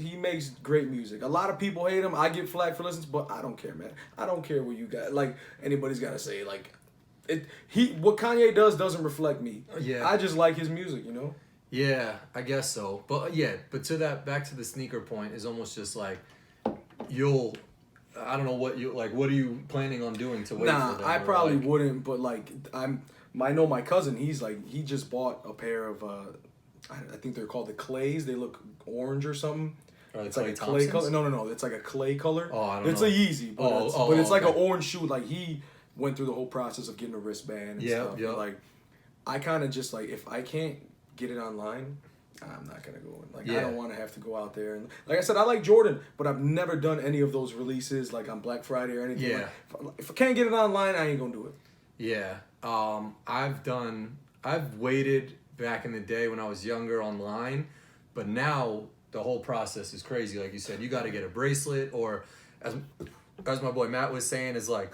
great music. A lot of people hate him. I get flack for listening, but I don't care, man. I don't care what you got. Like, anybody's got to say, like, what Kanye doesn't reflect me. Yeah. I just like his music, you know? Yeah, I guess so. But, but to that, back to the sneaker point, is almost just like, I don't know what what are you planning on doing to wait for them? I probably wouldn't, but like I know my cousin, he just bought a pair of I think they're called the clays. They look orange or something. It's like a clay color. No, it's like a clay color. Oh, I don't it's know. a Yeezy, but it's like an orange shoe. Like he went through the whole process of getting a wristband and stuff. Yeah. Like I kind of just like if I can't get it online, I'm not gonna go in. Like I don't want to have to go out there and like I said, I like Jordan, but I've never done any of those releases like on Black Friday or anything. Yeah. Like, if I can't get it online, I ain't gonna do it. Yeah. I've waited back in the day when I was younger online, but now the whole process is crazy. Like you said, you got to get a bracelet, or as my boy Matt was saying, is like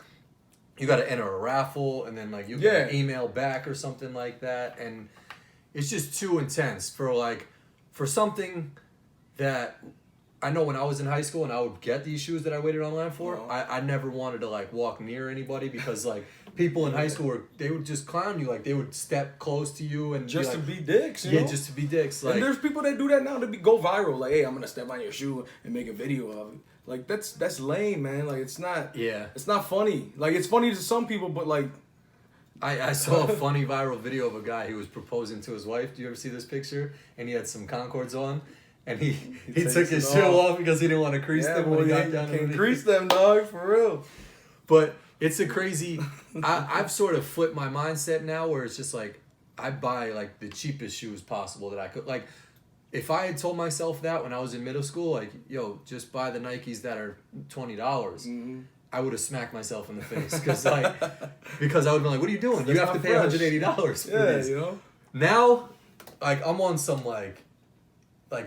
you got to enter a raffle, and then like you get an email back or something like that, and it's just too intense for something that I know when I was in high school and I would get these shoes that I waited online for, I never wanted to like walk near anybody because like people in high school they would just clown you, like they would step close to you and just to be dicks, you know? just to be dicks. Like, and there's people that do that now to go viral. Like, hey, I'm gonna step on your shoe and make a video of it. Like that's lame, man. Like it's not funny. Like it's funny to some people, but like I saw a funny viral video of a guy who was proposing to his wife. Do you ever see this picture? And he had some Concords on. And he took his shoe off because he didn't want to crease them when he got down. Can't crease them, dog, for real. But it's a crazy... I've sort of flipped my mindset now where it's just like, I buy like the cheapest shoes possible that I could. Like, if I had told myself that when I was in middle school, like, yo, just buy the Nikes that are $20, I would have smacked myself in the face. Because I would have been like, what are you doing? You have to pay $180 for this. You know? Now, like, I'm on some like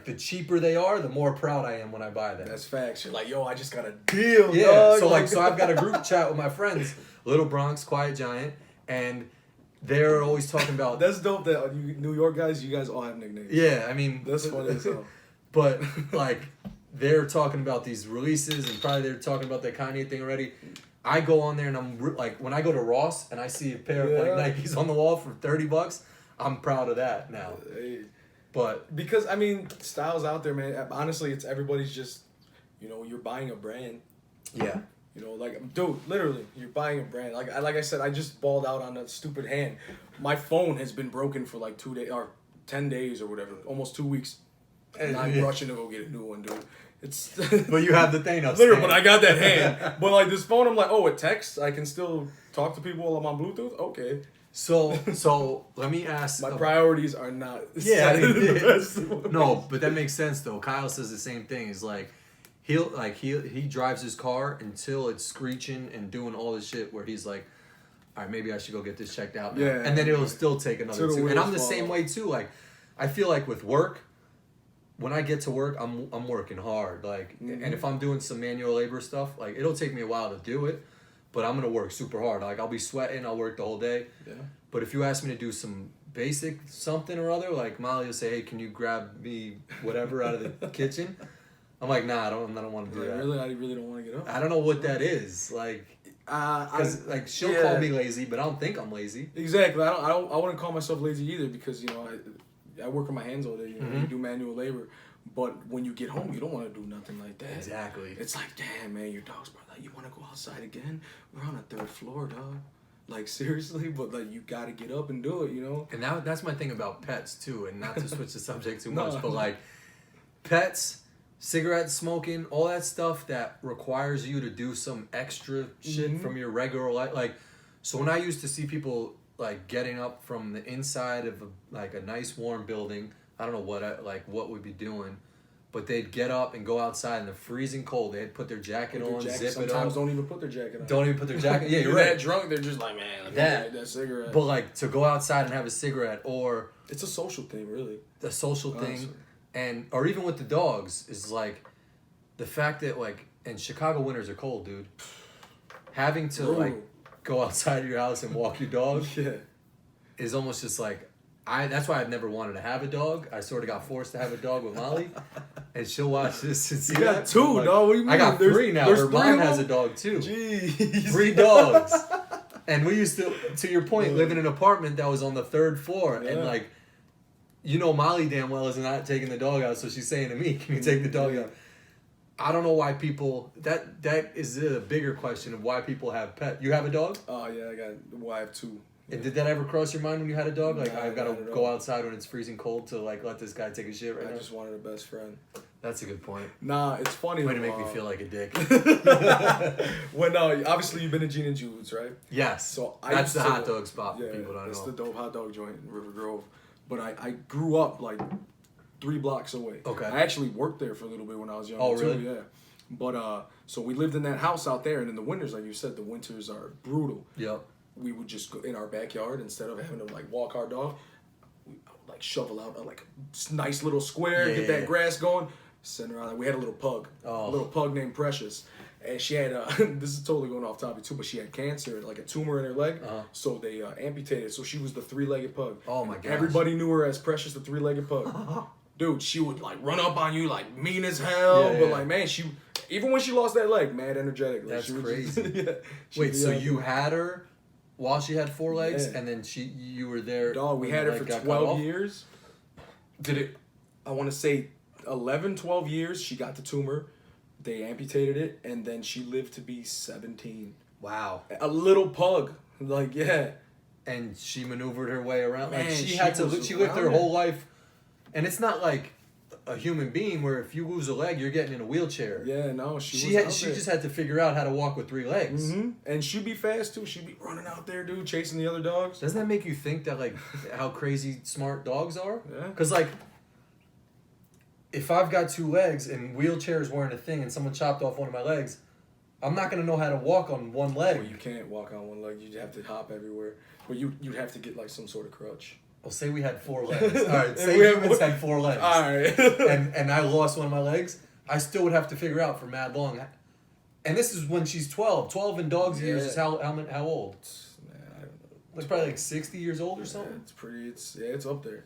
the cheaper they are, the more proud I am when I buy them. That's facts. You're like, yo, I just got a deal. Yeah. Dog. So I've got a group chat with my friends, Little Bronx, Quiet Giant, and they're always talking about. That's dope. That you New York guys, you guys all have nicknames. Yeah, I mean that's funny as hell. But like they're talking about these releases, and probably they're talking about that Kanye thing already. I go on there and I'm like, when I go to Ross and I see a pair of like Nikes on the wall for $30, I'm proud of that now. Hey. But because I mean, style's out there, man. Honestly, it's everybody's just, you're buying a brand. Yeah. Like, dude, literally, you're buying a brand. Like I said, I just balled out on that stupid hand. My phone has been broken for like 2 days or 10 days or whatever, almost 2 weeks, and I'm rushing to go get a new one, dude. It's. But you have the Thanos. Literally, but I got that hand. But like this phone, I'm like, oh, it texts. I can still talk to people while I'm on Bluetooth. Okay. So let me ask. My priorities are not. Yeah, no, but that makes sense though. Kyle says the same thing. Is like, he drives his car until it's screeching and doing all this shit where he's like, all right, maybe I should go get this checked out now. Yeah. And then it'll still take another Till the 2. And I'm the wheels same fall way too. Like, I feel like with work, when I get to work, I'm working hard. Like, and if I'm doing some manual labor stuff, like it'll take me a while to do it, but I'm gonna work super hard. Like I'll be sweating, I'll work the whole day. Yeah. But if you ask me to do some basic something or other, like Molly will say, "Hey, can you grab me whatever out of the kitchen?" I'm like, "Nah, I don't want to do that." Really, I really don't want to get up. I don't know what that is. Like, because like she'll call me lazy, but I don't think I'm lazy. Exactly. I wouldn't call myself lazy either because I work with my hands all day. You do manual labor, but when you get home, you don't want to do nothing like that. Exactly. It's like, damn, man, your dog's probably like, you want to go outside again? We're on a 3rd floor, dog. Like seriously, but like you got to get up and do it, And that's my thing about pets too, and not to switch the subject too much, No. but like pets, cigarette smoking, all that stuff that requires you to do some extra shit from your regular life. Like, so when I used to see people like getting up from the inside of a nice warm building, I don't know what we'd be doing, but they'd get up and go outside in the freezing cold. They'd put their jacket on, zip it up. Sometimes don't even put their jacket on. Don't even put their jacket. Yeah, you're They're right. that drunk, they're just like, man, let me light that cigarette. But like to go outside and have a cigarette, or It's a social thing, really. the social Honestly. thing, and or even with the dogs is like the fact that like, and Chicago winters are cold, dude. Having to like go outside of your house and walk your dog Yeah. is almost just like that's why I've never wanted to have a dog. I sort of got forced to have a dog with Molly, and she'll watch this and see You got that. 2, Like, dog. What do you mean? I got 3 now. There's Her 3 mom of has a them? dog too. Jeez. 3 dogs. And we used to your point, live in an apartment that was on the 3rd floor, and Yeah. like, Molly damn well is not taking the dog out, so she's saying to me, "Can you take the dog out?" I don't know why people that is a bigger question of why people have pets. You have a dog? Oh yeah, I have 2. And did that ever cross your mind when you had a dog? Like, Nah, I've got to not at go all. outside when it's freezing cold to like let this guy take a shit right I now. just wanted a best friend. That's a good point. Nah, it's funny. Way to make me feel like a dick. When obviously you've been to Gene and Jude's, right? Yes. So I that's used the to- hot dog spot for Yeah, people that that's know. the dope hot dog joint in River Grove. But I grew up like 3 blocks away. Okay. I actually worked there for a little bit when I was younger Oh, really? too. Yeah. But so we lived in that house out there, and in the winters, like you said, the winters are brutal. Yep. We would just go in our backyard instead of having to like walk our dog. We would, like shovel out a nice little square, Yeah, get yeah. that grass going, send her out. We had a little pug, Oh. a little pug named Precious, and she had this is totally going off topic too, but she had cancer, like a tumor in her leg, so they amputated. So she was the 3-legged pug. Oh my gosh. Everybody knew her as Precious, the 3-legged pug. Dude, she would like run up on you like mean as hell, Yeah, but yeah. like man, she even when she lost that leg, mad energetic. Like, That's she was crazy. yeah, she'd Wait, be so out you there. had her while she had 4 legs, Yeah. and then you were there. Dog, we when had the her leg for got cut 12 off? years. Did it, I want to say 11, 12 years. She got the tumor. They amputated it, and then she lived to be 17. Wow. A little pug. Like, yeah. And she maneuvered her way around. Like Man, she she had to. was She lived her around whole life, and it's not like a human being where if you lose a leg, you're getting in a wheelchair. Yeah, no, She just had to figure out how to walk with 3 legs. And she'd be fast, too. She'd be running out there, dude, chasing the other dogs. Doesn't that make you think that like how crazy smart dogs are? Yeah. Because like, if I've got 2 legs and wheelchairs weren't a thing, and someone chopped off one of my legs, I'm not gonna know how to walk on one leg. Well, you can't walk on one leg. You'd have to hop everywhere. But you'd have to get, like, some sort of crutch. Well, say we had 4 legs. All right, say We have- humans had 4 legs. All right. and I lost one of my legs. I still would have to figure out for mad long. And this is when she's 12. 12 in dogs' years is how old? Man, I don't know. Like probably like 60 years old or something. Yeah, it's up there.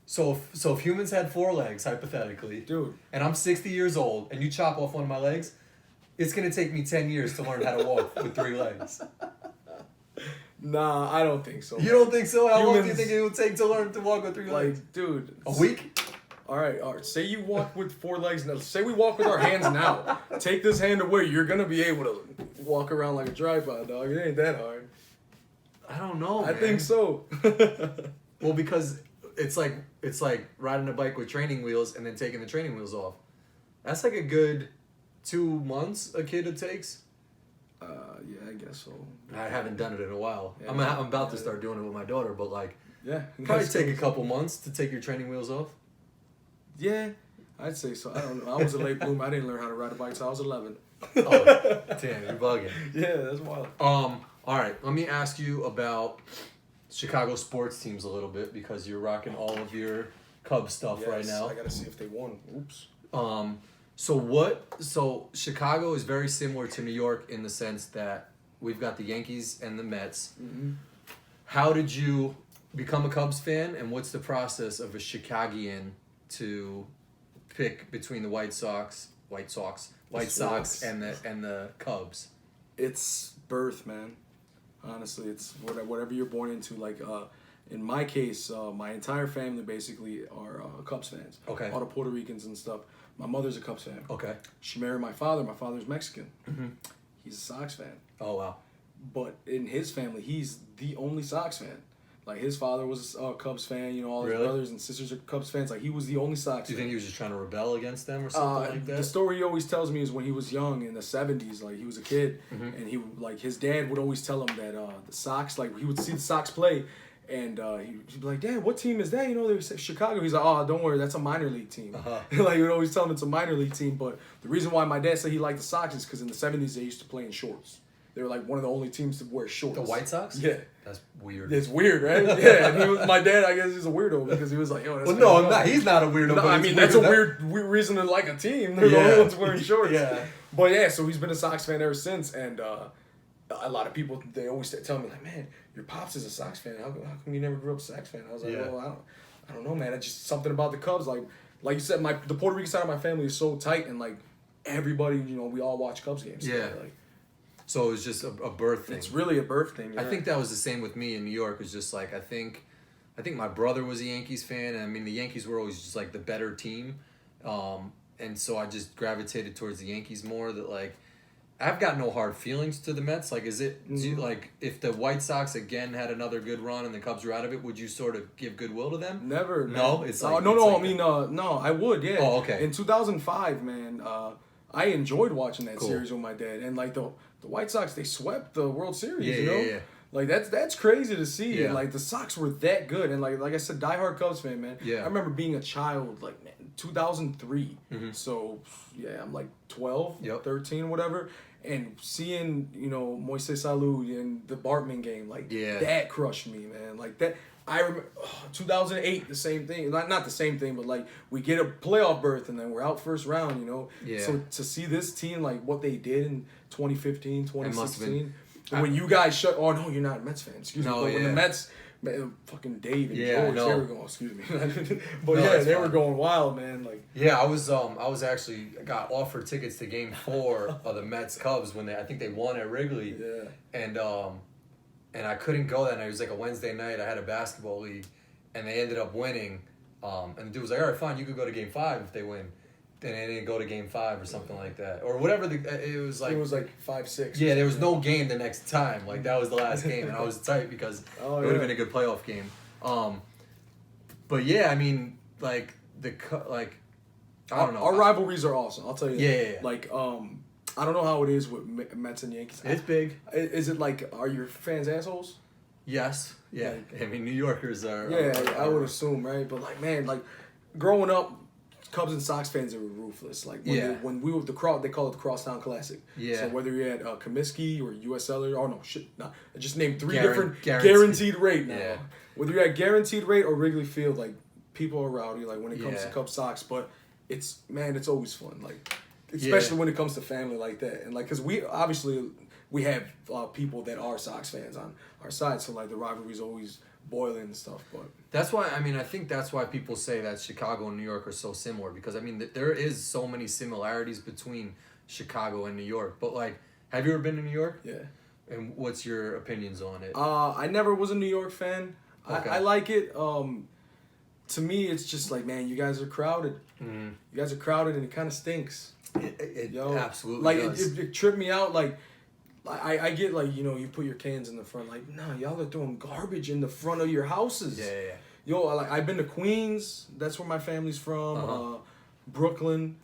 So if humans had 4 legs, hypothetically, Dude. and I'm 60 years old, and you chop off one of my legs, it's gonna take me 10 years to learn how to walk with 3 legs. Nah, I don't think so. You don't think so? How long do you Humans- think it would take to learn to walk with 3 legs? Like, dude. A week? All right. Say you walk with 4 legs now. Say we walk with our hands now. Take this hand away. You're gonna be able to walk around like a tripod, dog. It ain't that hard. I don't know. I man. think so. Well, because it's like riding a bike with training wheels and then taking the training wheels off. That's like a good 2 months a kid it takes. Yeah, I guess so. I haven't done it in a while. Yeah, I'm about to start doing it with my daughter, but like Yeah. probably take a couple months to take your training wheels off. Yeah, I'd say so. I don't know. I was a late bloomer. I didn't learn how to ride a bike till I was 11. Oh, damn, you're bugging. Yeah, that's wild. All right, let me ask you about Chicago sports teams a little bit because you're rocking all of your Cubs stuff right now. I gotta see if they won. Oops. So Chicago is very similar to New York in the sense that we've got the Yankees and the Mets. Mm-hmm. How did you become a Cubs fan, and what's the process of a Chicagoan to pick between the White Sox and the Cubs? It's birth, man. Honestly, it's whatever you're born into. Like, in my case, my entire family basically are Cubs fans. Okay. All the Puerto Ricans and stuff. My mother's a Cubs fan. Okay. She married my father. My father's Mexican. Mm-hmm. He's a Sox fan. Oh, wow. But in his family, he's the only Sox fan. Like, his father was a Cubs fan. You know, all his brothers and sisters are Cubs fans. Like, he was the only Sox fan. Do you think he was just trying to rebel against them or something like that? The story he always tells me is when he was young in the 70s, like, he was a kid, and his dad would always tell him that the Sox, like, he would see the Sox play, and he'd be like, Dad, what team is that? You know, they say Chicago. He's like, oh, don't worry, that's a minor league team. Like, he would always tell him it's a minor league team, but the reason why my dad said he liked the Sox is because in the 70s, they used to play in shorts. They were like one of the only teams to wear shorts. The White Sox? Yeah. That's weird. It's weird, right? Yeah. And my dad, I guess, he's a weirdo because he was like, yo, that's well, no, I'm not. He's not a weirdo. No, but I mean, that's a weird reason to like a team. They're the only ones wearing shorts. Yeah. But yeah, so he's been a Sox fan ever since. And a lot of people, they always tell me, like, man, your pops is a Sox fan. How come you never grew up a Sox fan? I was like, well, I don't know, man. It's just something about the Cubs. Like you said, the Puerto Rican side of my family is so tight. And, like, everybody, you know, we all watch Cubs games. Yeah. So it was just a birth thing. It's really a birth thing. I think that was the same with me in New York. It's just like I think my brother was a Yankees fan, and I mean the Yankees were always just like the better team, and so I just gravitated towards the Yankees more. That like I've got no hard feelings to the Mets. Like, is it like if the White Sox again had another good run and the Cubs were out of it, would you sort of give goodwill to them? Never. No, man. It's like no. I mean, no, I would. Yeah. Oh, okay. In 2005, man, I enjoyed watching that series with my dad, and like the White Sox, they swept the World Series. You know, like that's crazy to see. Yeah. And like the Sox were that good, and like I said, diehard Cubs fan, man. Yeah. I remember being a child, like 2003. So yeah, I'm like 12, 13, whatever. And seeing, you know, Moises Salud in the Bartman game, like, that crushed me, man. Like, that, I remember, 2008, the same thing. Not the same thing, but, like, we get a playoff berth, and then we're out first round, you know? Yeah. So, to see this team, like, what they did in 2015, 2016, been, when you guys oh, no, you're not a Mets fan, excuse me. But when the Mets, man, fucking Dave and George, they were going, excuse me. But, they were going wild, man. Like, yeah, I was actually got offered tickets to Game 4 of the Mets Cubs when I think they won at Wrigley. Yeah. And I couldn't go that night. It was like a Wednesday night. I had a basketball league, and they ended up winning. And the dude was like, "All right, fine, you could go to Game 5 if they win." Then they didn't go to Game 5 or something like that, or whatever. It was like 5-6. Yeah, there was no game the next time. Like that was the last game, and I was tight because it would have been a good playoff game. But yeah, I mean, like I don't know. Our rivalries are awesome. I'll tell you. Yeah. Like I don't know how it is with Mets and Yankees. It's big. Is it like, are your fans assholes? Yes. Yeah. Like, I mean, New Yorkers are. I would assume, right? But like, man, like growing up, Cubs and Sox fans are ruthless. Like when we were they call it the Crosstown Classic. Yeah. So whether you're at Comiskey or USL, I just named three different guaranteed guaranteed rate now. Yeah. Whether you're at guaranteed rate or Wrigley Field, like people are rowdy. Like when it comes to Cubs Sox, but it's always fun. Like especially when it comes to family like that, and like because we have people that are Sox fans on our side, so like the rivalry's always boiling and stuff. But that's why I think that's why people say that Chicago and New York are so similar, because I mean there is so many similarities between Chicago and New York. But like, have you ever been to New York? Yeah. And what's your opinions on it? I never was a New York fan. Okay. I like it. To me, it's just like, man, you guys are crowded. Mm-hmm. You guys are crowded, and it kind of stinks. It absolutely like does. It tripped me out. Like I get like, you know, you put your cans in the front. Like, nah, y'all are throwing garbage in the front of your houses. Yeah. Yo, I've been to Queens. That's where my family's from. Brooklyn,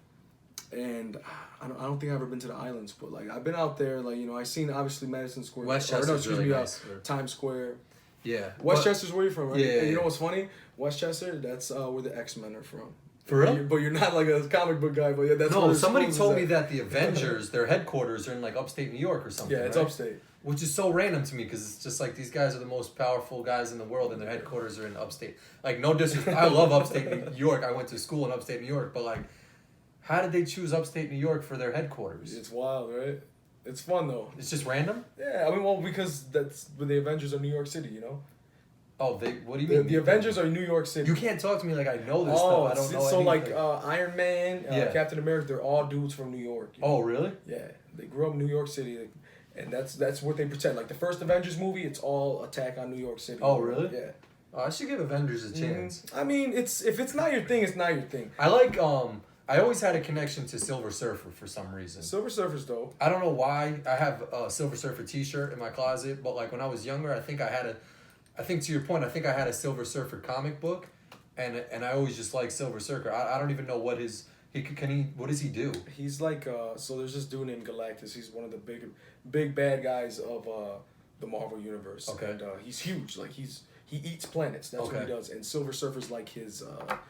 and I don't think I've ever been to the islands, but like I've been out there. Like, you know, I seen obviously Madison Square. Westchester's really nice. Times Square. Yeah. Westchester's where you're from, right? Yeah. And you know what's funny? Westchester, that's where the X-Men are from. For real? But you're not like a comic book guy. But yeah, that's no. Somebody told me that the Avengers, their headquarters are in like upstate New York or something. Yeah, it's right? upstate. Which is so random to me because it's just like these guys are the most powerful guys in the world and their headquarters are in upstate. Like, no disrespect. I love upstate New York. I went to school in upstate New York. But, like, how did they choose upstate New York for their headquarters? It's wild, right? It's fun, though. It's just random? Yeah, I mean, well, because that's when the Avengers are New York City, you know? Oh, what do you mean? The Avengers are New York City. You can't talk to me like I know this stuff. I don't know so anything. like Iron Man, Captain America, they're all dudes from New York. You know? Oh, really? Yeah, they grew up in New York City, and that's what they pretend. Like the first Avengers movie, it's all attack on New York City. Oh, really? Yeah. Oh, I should give Avengers a chance. I mean, if it's not your thing, it's not your thing. I like I always had a connection to Silver Surfer for some reason. Silver Surfer's dope. I don't know why. I have a Silver Surfer T-shirt in my closet, but like when I was younger, I think to your point, I think I had a Silver Surfer comic book, and I always just liked Silver Surfer. I don't even know what what does he do? He's like so there's this dude named Galactus. He's one of the big bad guys of the Marvel universe. Okay. And he's huge. Like he eats planets. That's what he does. And Silver Surfer's like his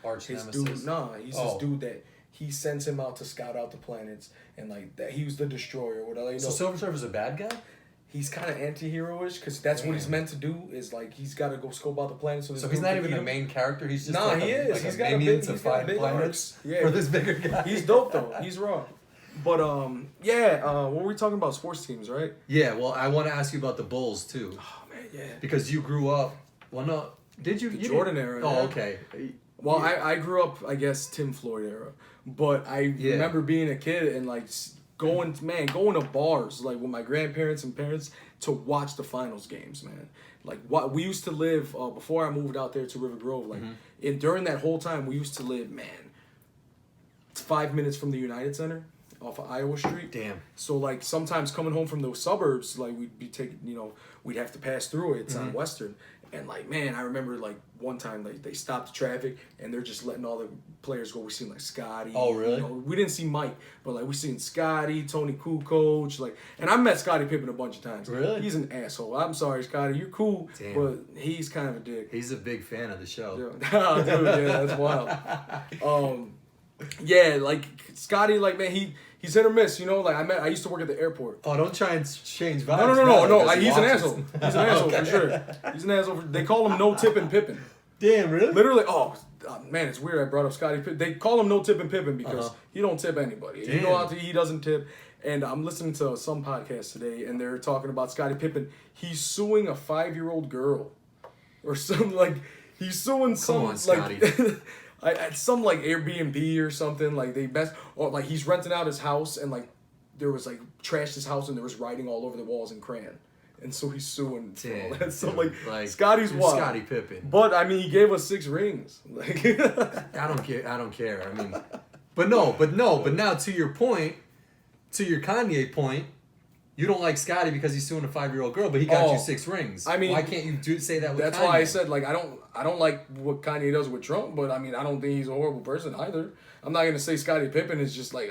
arch his nemesis. dude. Nah, he's this dude that he sends him out to scout out the planets, and like that he was the destroyer. Whatever. So Silver Surfer's a bad guy? He's kind of anti-hero-ish because that's what he's meant to do. Is like he's got to go scope out the planet. So he's not even a main character. He's just he is. Like he's a got minion big, to find planets yeah. for this bigger guy. He's dope though. He's raw. But what were we talking about? Sports teams, right? Yeah. Well, I want to ask you about the Bulls too. Oh man, yeah. Because you grew up. Well, no. Did you? The Jordan era. Oh, yeah. okay. Well, I grew up, I guess, Tim Floyd era. But I remember being a kid and like going to bars like with my grandparents and parents to watch the finals games, man. Like what we used to live before I moved out there to River Grove. Like, and during that whole time, we used to live, it's 5 minutes from the United Center off of Iowa Street. Damn. So like sometimes coming home from those suburbs, like we'd be taking, we'd have to pass through it. It's on Western. And like, man, I remember like one time like they stopped the traffic and they're just letting all the players go. We seen like Scotty. Oh, really? We didn't see Mike, but like we seen Scotty, Tony Kukoc, like, and I met Scottie Pippen a bunch of times. Really? He's an asshole. I'm sorry, Scotty. You're cool, Damn. but he's kind of a dick. He's a big fan of the show. Oh, dude, yeah, that's wild. Yeah, like Scotty, like man, he's hit or miss, Like I used to work at the airport. Oh, don't try and change vibes. No. He's an asshole. He's an asshole for sure. He's an asshole. They call him No Tippin' Pippin. Damn, really? Literally. Oh man, it's weird. I brought up Scotty Pippen. They call him No Tippin' Pippin because he don't tip anybody. Damn. You go out to eat, he doesn't tip. And I'm listening to some podcast today, and they're talking about Scottie Pippen. He's suing a 5-year-old girl, or some like he's suing some on, Scotty. like at some like Airbnb or something. Like or like he's renting out his house, and like there was like trashed his house, and there was writing all over the walls in crayon. And so he's suing for all that. So like Scotty's wild. Scottie Pippen. But I mean, he gave us 6 rings. Like I don't care. I mean, but now to your point, to your Kanye point, you don't like Scotty because he's suing a 5-year-old girl, but he got you 6 rings. I mean, why can't you say that with That's Kanye? why I said like I don't like what Kanye does with Trump, but I mean I don't think he's a horrible person either. I'm not gonna say Scottie Pippen is just like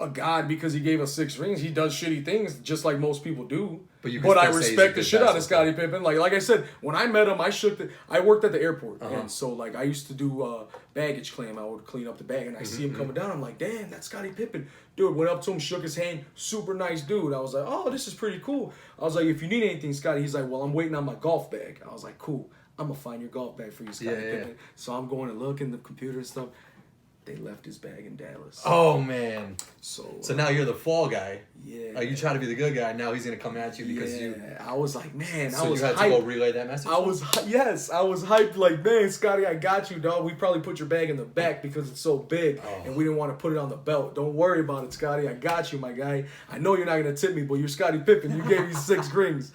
a god because he gave us 6 rings. He does shitty things just like most people do. But I respect the shit out of Scottie Pippen. Like I said, when I met him, I worked at the airport, and so like I used to do baggage claim. I would clean up the bag, and I see him coming down. I'm like, damn, that's Scottie Pippen. Dude, went up to him, shook his hand. Super nice dude. I was like, oh, this is pretty cool. I was like, if you need anything, Scotty, he's like, well, I'm waiting on my golf bag. I was like, cool. I'm gonna find your golf bag for you, Scottie Pippen. Yeah. So I'm going to look in the computer and stuff. They left his bag in Dallas. Oh man! So now you're the fall guy. Yeah. Like you try to be the good guy. Now he's gonna come at you because you. I was like, man, so I was you had hyped. to go relay that message. I was hyped. Like, man, Scotty, I got you, dog. We probably put your bag in the back because it's so big, and we didn't want to put it on the belt. Don't worry about it, Scotty. I got you, my guy. I know you're not gonna tip me, but you're Scottie Pippen. You gave me 6 rings.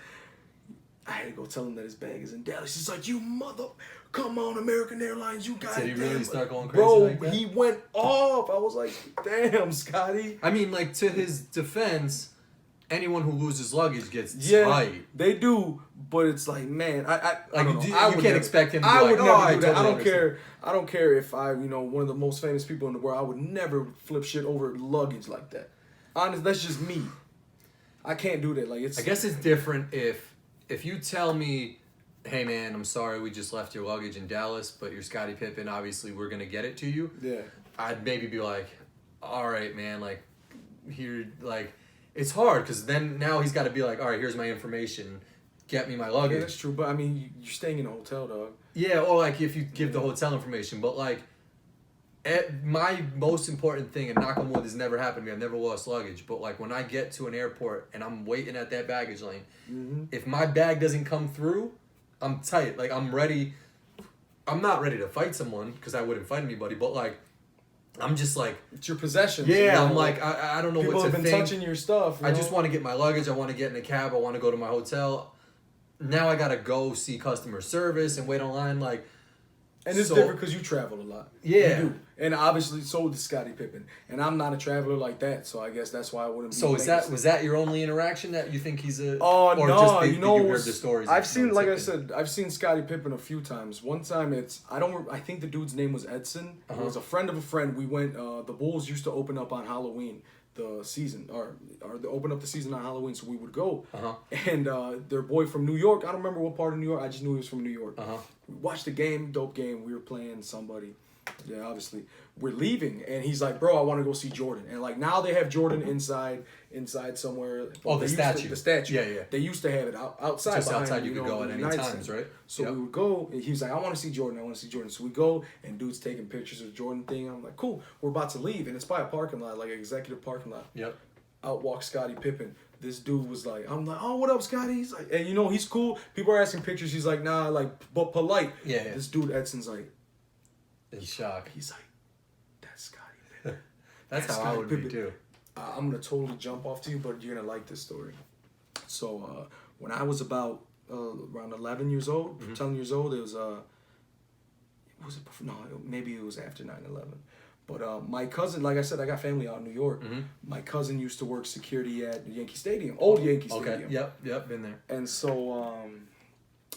I had to go tell him that his bag is in Dallas. He's like, you mother. Come on, American Airlines, you got it. Did he really start going crazy? Bro, like that? He went off. I was like, damn, Scotty. I mean, like, to his defense, anyone who loses luggage gets tight. They do, but it's like, man, I don't know. You can't expect him to be I like, would never do that. totally I don't understand. care. I don't care if one of the most famous people in the world, I would never flip shit over luggage like that. Honest, that's just me. I can't do that. Like, it's. I guess it's different if you tell me hey man, I'm sorry we just left your luggage in Dallas, but you're Scottie Pippen. Obviously, we're gonna get it to you. Yeah. I'd maybe be like, all right, man, like, here, like, it's hard because then now he's got to be like, all right, here's my information, get me my luggage. Yeah, that's true. But I mean, you're staying in a hotel, dog. Yeah, or like if you give the hotel information, but like, my most important thing, and knock on wood, this never happened to me. I've never lost luggage, but like when I get to an airport and I'm waiting at that baggage lane, if my bag doesn't come through, I'm tight. Like I'm ready. I'm not ready to fight someone because I wouldn't fight anybody, but like I'm just like it's your possessions. Yeah, you know? I'm like I don't know People what to have been think. touching your stuff. I just want to get my luggage. I want to get in a cab. I want to go to my hotel. Now I gotta go see customer service and wait online. Like, and it's different because you travel a lot. Yeah, you do. And obviously, so does Scottie Pippen. And I'm not a traveler like that, so I guess that's why I wouldn't. So was that your only interaction that you think he's a? Oh or no, just you know, you heard the stories. I've seen, like I said, I've seen Scottie Pippen a few times. One time, I think the dude's name was Edson. It was a friend of a friend. We went. The Bulls used to open up on Halloween. The season or they open up the season on Halloween, so we would go. And their boy from New York, I don't remember what part of New York. I just knew he was from New York. We watched the game, dope game. We were playing somebody. Yeah, obviously. We're leaving, and he's like, "Bro, I want to go see Jordan." And like now they have Jordan inside somewhere. Oh, the statue. The statue. Yeah. They used to have it outside. Just behind, outside you could go at any times, right? So we would go, and he was like, "I want to see Jordan. I want to see Jordan." So we go, and dude's taking pictures of the Jordan thing. And I'm like, "Cool, we're about to leave," and it's by a parking lot, like an executive parking lot. Yep. Out walks Scottie Pippen. This dude was like, I'm like, "Oh, what up, Scottie?" He's like, and you know, he's cool. People are asking pictures. He's like, "Nah," like, but polite. Yeah. This dude Edson's like, in shock. He's like, "That's Scottie Pippen." That's how I would be too. I'm gonna totally jump off to you, but you're gonna like this story. So when I was about around 11 years old, 10 years old, it was maybe it was after 9/11. But my cousin, like I said, I got family out in New York. My cousin used to work security at Yankee Stadium, old Yankee Stadium. Okay. Yep, been there. And so,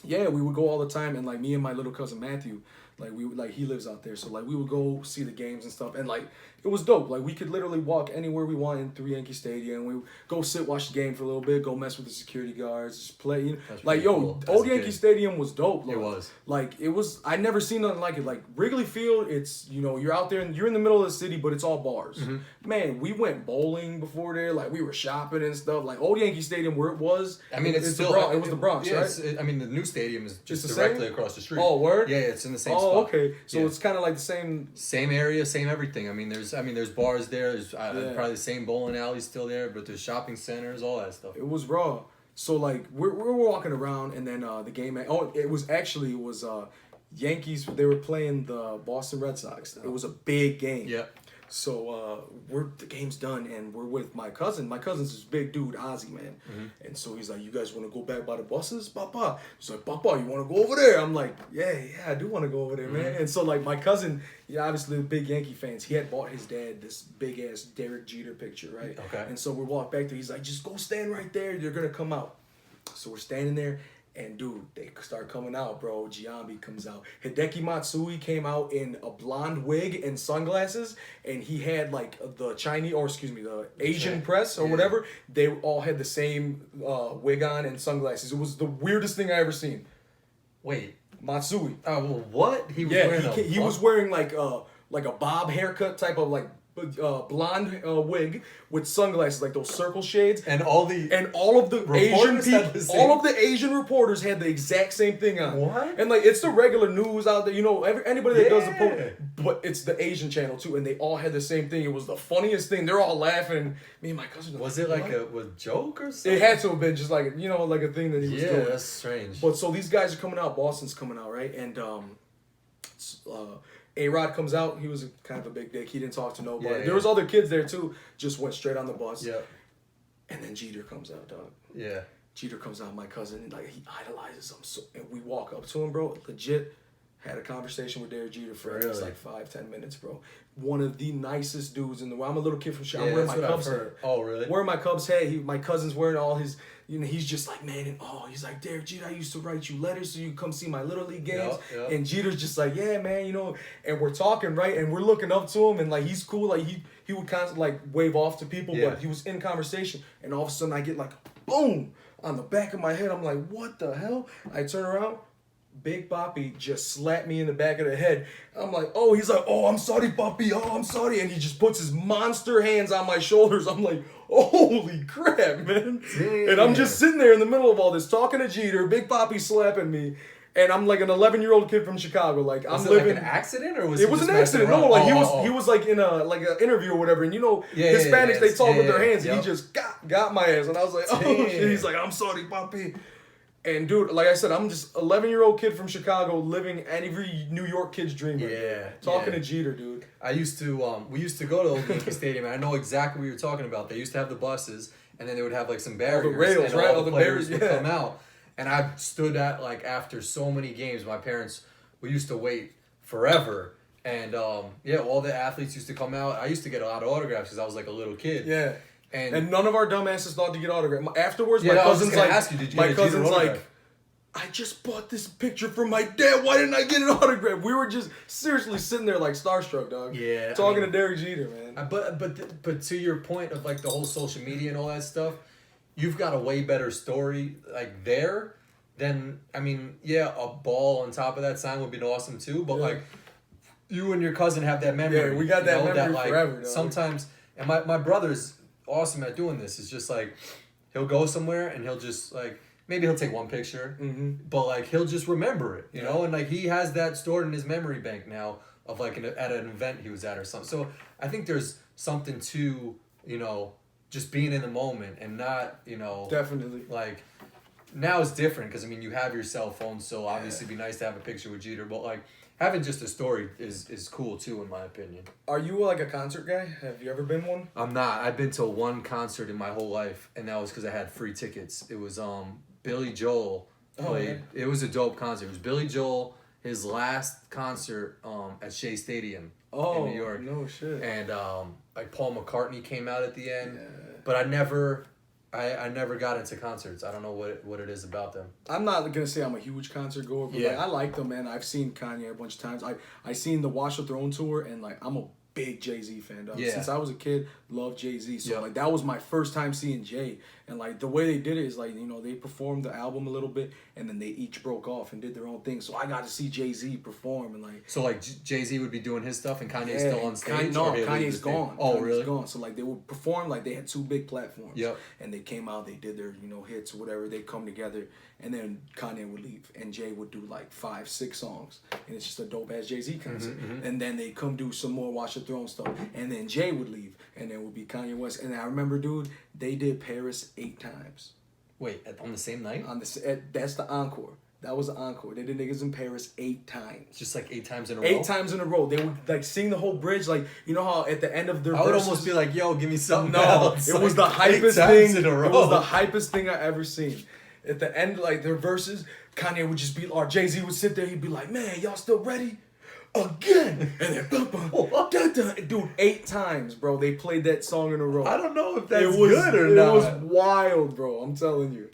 yeah, we would go all the time, and like me and my little cousin Matthew, he lives out there, so like we would go see the games and stuff, and like it was dope. Like we could literally walk anywhere we wanted through Yankee Stadium. We would go sit, watch the game for a little bit, go mess with the security guards, just play. You know? Like cool. Old Yankee Stadium was dope. Like, it was. Like it was. I never seen nothing like it. Like Wrigley Field, it's you're out there and you're in the middle of the city, but it's all bars. Man, we went bowling before there. Like we were shopping and stuff. Like old Yankee Stadium, where it was. I mean, it's still it was the Bronx, yeah, right? I mean, the new stadium is just the directly same? across the street. Oh, word? Yeah, it's in the same spot. Oh, okay. So yeah. it's kind of like the same area, same everything. I mean, there's bars there. There's probably the same bowling alleys still there, but there's shopping centers, all that stuff. It was raw. So like we're walking around, and then the game. It was Yankees. They were playing the Boston Red Sox. It was a big game. Yeah. So the game's done, and we're with my cousin. My cousin's this big dude, Ozzy, man. And so he's like, "You guys want to go back by the buses, Papa?" He's like, "Papa, you want to go over there?" I'm like, "Yeah, I do want to go over there, man." And so like my cousin, obviously the big Yankee fans, he had bought his dad this big ass Derek Jeter picture, right? Okay. And so we walk back there. He's like, "Just go stand right there. They're gonna come out." So we're standing there. And dude, they start coming out, bro. Giambi comes out. Hideki Matsui came out in a blonde wig and sunglasses, and he had like the Asian press or whatever. They all had the same wig on and sunglasses. It was the weirdest thing I ever seen. Wait, Matsui. What? He was wearing like a bob haircut type of like blonde wig with sunglasses, like those circle shades, and all of the Asian people, all of the Asian reporters had the exact same thing on. What? And like it's the regular news out there, anybody that does the post, but it's the Asian channel too, and they all had the same thing. It was the funniest thing. They're all laughing. Me and my cousin. Was it like a joke or something? It had to have been just like like a thing that he was doing. Yeah, that's strange. But so these guys are coming out. Boston's coming out, right? And A-Rod comes out. He was kind of a big dick. He didn't talk to nobody. Yeah. There was other kids there too. Just went straight on the bus. Yeah. And then Jeter comes out, dog. Yeah. Jeter comes out, my cousin, and like he idolizes him. And we walk up to him, bro. Legit had a conversation with Derek Jeter for at least like 5-10 minutes, bro. One of the nicest dudes in the world. I'm a little kid from Chicago. I'm wearing my Cubs hat. Oh, really? Wearing my Cubs hat. My cousin's wearing all his. He's just like, man, and he's like, "Derek Jeter, I used to write you letters so you come see my Little League games." Yep. And Jeter's just like, "Yeah, man, and we're talking, right? And we're looking up to him, and like he's cool, like he would constantly like wave off to people, but he was in conversation, and all of a sudden I get like, boom, on the back of my head. I'm like, what the hell? I turn around, Big Papi just slapped me in the back of the head. I'm like, oh, he's like, oh, I'm sorry, Papi. Oh, I'm sorry. And he just puts his monster hands on my shoulders. I'm like, holy crap, man. Damn. And I'm just sitting there in the middle of all this, talking to Jeter, Big Papi slapping me. And I'm like an 11-year-old kid from Chicago. Like, Was I'm it living. like an accident, or was It was an accident. No, like he was like in a like an interview or whatever, and Hispanics they talk with their hands, and he just got my ass, and I was like, oh shit. He's like, I'm sorry, Papi. And dude, like I said, I'm just 11-year-old kid from Chicago living every New York kid's dream. Talking to Jeter, dude. We used to go to Old Yankee Stadium, and I know exactly what you're talking about. They used to have the buses, and then they would have like some barriers, the rails, and right? all the players would yeah. come out. And I stood at, like, after so many games, my parents, we used to wait forever. And, all the athletes used to come out. I used to get a lot of autographs because I was, like, a little kid. Yeah. And none of our dumbasses thought to get autographs. Afterwards, yeah, my I was cousin's just gonna like, ask you, did you get a Jeter autograph? I just bought this picture from my dad. Why didn't I get an autograph? We were just seriously sitting there like starstruck, dog. Yeah. Talking to Derek Jeter, man. But to your point of, like, the whole social media and all that stuff, you've got a way better story, like, there. Then, I mean, a ball on top of that sign would be awesome too, but like, you and your cousin have that memory. Yeah, we got that memory that, like, forever, dog. Sometimes, and my brother's awesome at doing this. It's just like, he'll go somewhere and he'll just, like, maybe he'll take one picture, but, like, he'll just remember it, you know? And, like, he has that stored in his memory bank now of, like, at an event he was at or something. So I think there's something to, just being in the moment and not, Definitely. like, now it's different because, I mean, you have your cell phone, so obviously it'd be nice to have a picture with Jeter, but, like, having just a story is cool too, in my opinion. Are you like a concert guy? Have you ever been one? I'm not. I've been to one concert in my whole life, and that was because I had free tickets. It was Billy Joel played. It was a dope concert. It was Billy Joel, his last concert at Shea Stadium in New York. No shit. And like Paul McCartney came out at the end, but I never got into concerts. I don't know what it is about them. I'm not gonna say I'm a huge concert goer, but like, I like them, man. I've seen Kanye a bunch of times. I seen the Watch the Throne tour, and like I'm a big Jay-Z fan, dog. Since I was a kid, loved Jay-Z. So like that was my first time seeing Jay. And like the way they did it is like, they performed the album a little bit and then they each broke off and did their own thing. So I got to see Jay-Z perform and like. So like Jay-Z would be doing his stuff and Kanye's still on stage? Kanye's gone. Oh, Kanye's really? Gone. So like they would perform, like they had two big platforms. Yep. And they came out, they did their, hits or whatever. They'd come together and then Kanye would leave and Jay would do like 5-6 songs. And it's just a dope ass Jay-Z concert. And then they'd come do some more Watch the Throne stuff. And then Jay would leave and then would be Kanye West. And I remember, dude, they did Paris 8 times. Wait, on the same night? That's the encore. That was the encore. They did niggas in Paris 8 times. Just like 8 times in a row? 8 times in a row. They would like sing the whole bridge. Like, you know how at the end of their I would verses, almost be like, yo, give me something No, else. it like was the 8 hypest times thing. in a row. It was the hypest thing I ever seen. At the end, like their verses, Kanye would just be, or Jay-Z would sit there. He'd be like, man, y'all still ready? Again. And then, dude, 8 times, bro. They played that song in a row. I don't know if that's good or not. It was wild, bro. I'm telling you.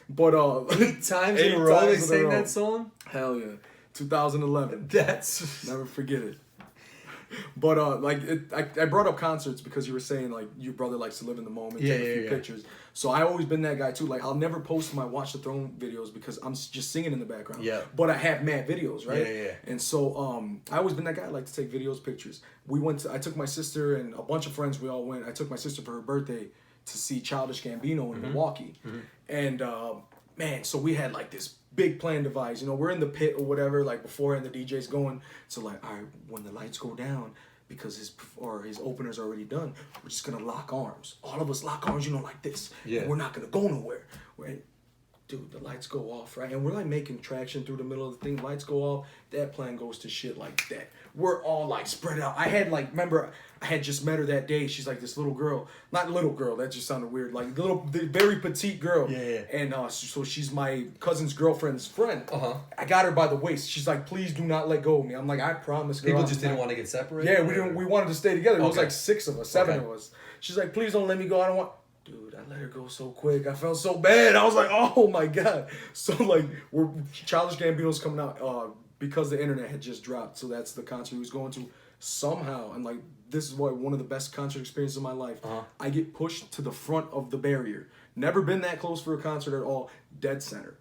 But 8 times in a row they sang that song? Hell yeah. 2011. That's never forget it. But I brought up concerts because you were saying like your brother likes to live in the moment, take a few pictures. So I always been that guy too. Like I'll never post my Watch the Throne videos because I'm just singing in the background. Yeah. But I have mad videos, right? Yeah. And so I always been that guy. I like to take videos, pictures. I took my sister and a bunch of friends. We all went. I took my sister for her birthday to see Childish Gambino in Milwaukee, and man, so we had like this big plan device. We're in the pit or whatever, like beforehand the DJ's going. So like, all right, when the lights go down, because his opener's already done, we're just gonna lock arms. All of us lock arms, like this. Yeah. And we're not gonna go nowhere. Dude, the lights go off, right? And we're like making traction through the middle of the thing. Lights go off. That plan goes to shit like that. We're all like spread out. I had just met her that day. She's like this little girl. Not little girl, that just sounded weird. Like the very petite girl. Yeah. And so she's my cousin's girlfriend's friend. I got her by the waist. She's like, please do not let go of me. I'm like, I promise, girl. People just didn't want to get separated? Yeah, we wanted to stay together. It was like 6 of us, 7 of us. She's like, please don't let me go. I don't want. Dude, I let her go so quick. I felt so bad. I was like, oh my God. So like, Childish Gambino's coming out because the internet had just dropped. So that's the concert he was going to somehow. And like, this is one of the best concert experiences of my life. I get pushed to the front of the barrier. Never been that close for a concert at all. Dead center.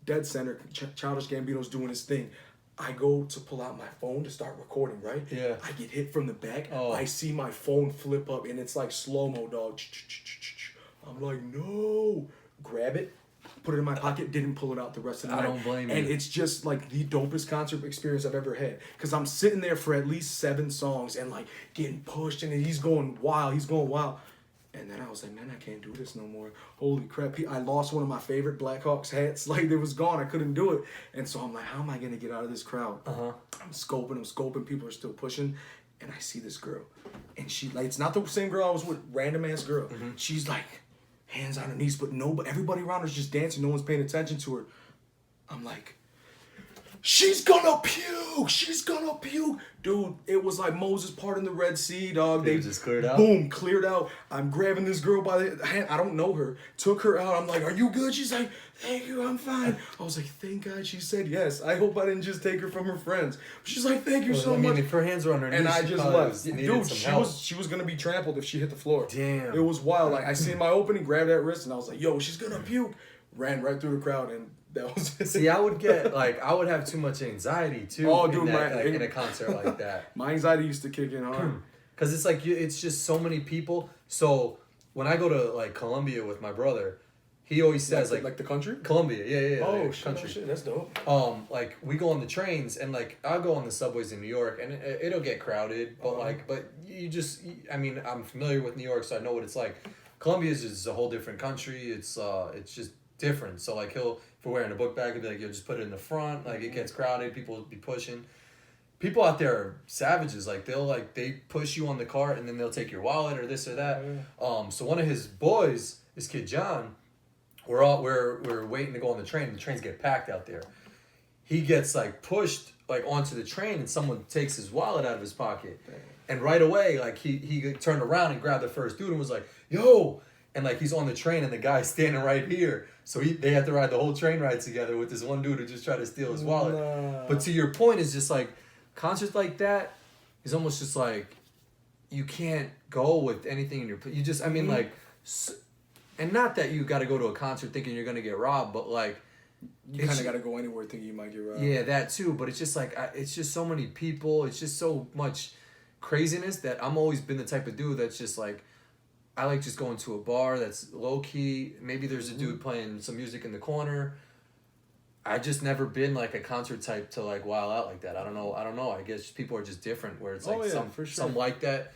dead center. Childish Gambino's doing his thing. I go to pull out my phone to start recording, right? Yeah. I get hit from the back. Oh. I see my phone flip up, and it's like slow-mo, dog. I'm like, no. Grab it, put it in my pocket, didn't pull it out the rest of the night. I don't blame you. And it's just like the dopest concert experience I've ever had. Because I'm sitting there for at least 7 songs and like getting pushed, and he's going wild. And then I was like, man, I can't do this no more. Holy crap. I lost one of my favorite Blackhawks hats. Like, it was gone. I couldn't do it. And so I'm like, how am I going to get out of this crowd? I'm scoping. People are still pushing. And I see this girl. And she, like, it's not the same girl I was with. Random-ass girl. She's like, hands on her knees. But everybody around her is just dancing. No one's paying attention to her. I'm like, she's gonna puke. Dude, it was like Moses parting the Red Sea, dog. They just cleared out? Boom, cleared out. I'm grabbing this girl by the hand. I don't know her. Took her out. I'm like, are you good? She's like, thank you, I'm fine. I was like, thank God she said yes. I hope I didn't just take her from her friends. She's like, thank you so much. If her hands were on her knees, and I just left. Dude, help. she was gonna be trampled if she hit the floor. Damn. It was wild. Like, I seen my opening, grabbed that wrist, and I was like, yo, she's gonna puke. Ran right through the crowd, and that was it. See, I would have too much anxiety too. Oh, dude, in a concert like that. My anxiety used to kick in hard. Because it's like, it's just so many people. So when I go to like Colombia with my brother, he always says like the country? Colombia, yeah. Oh, like, shit, country. shit, that's dope. Like we go on the trains and like I'll go on the subways in New York and it'll get crowded, but but you just, I mean, I'm familiar with New York, so I know what it's like. Colombia is just a whole different country. It's just different. So like if we're wearing a book bag, he'll be like, yo, just put it in the front. Like it gets crowded, people will be pushing. People out there are savages. Like they push you on the cart and then they'll take your wallet or this or that. So one of his boys, this kid John, we're waiting to go on the train. The trains get packed out there. He gets like pushed like onto the train and someone takes his wallet out of his pocket. And right away, like he turned around and grabbed the first dude and was like, yo. And like he's on the train and the guy's standing right here. So they had to ride the whole train ride together with this one dude who just tried to steal his wallet. Nah. But to your point, is just like concerts like that is almost just like you can't go with anything in your. You just, I mean, like, and not that you got to go to a concert thinking you're gonna get robbed, but like you kind of got to go anywhere thinking you might get robbed. Yeah, that too. But it's just like it's just so many people. It's just so much craziness that I'm always been the type of dude that's just like. I like just going to a bar that's low key. Maybe there's a dude playing some music in the corner. I just never been like a concert type to like wild out like that. I don't know. I guess people are just different. Where it's like some like that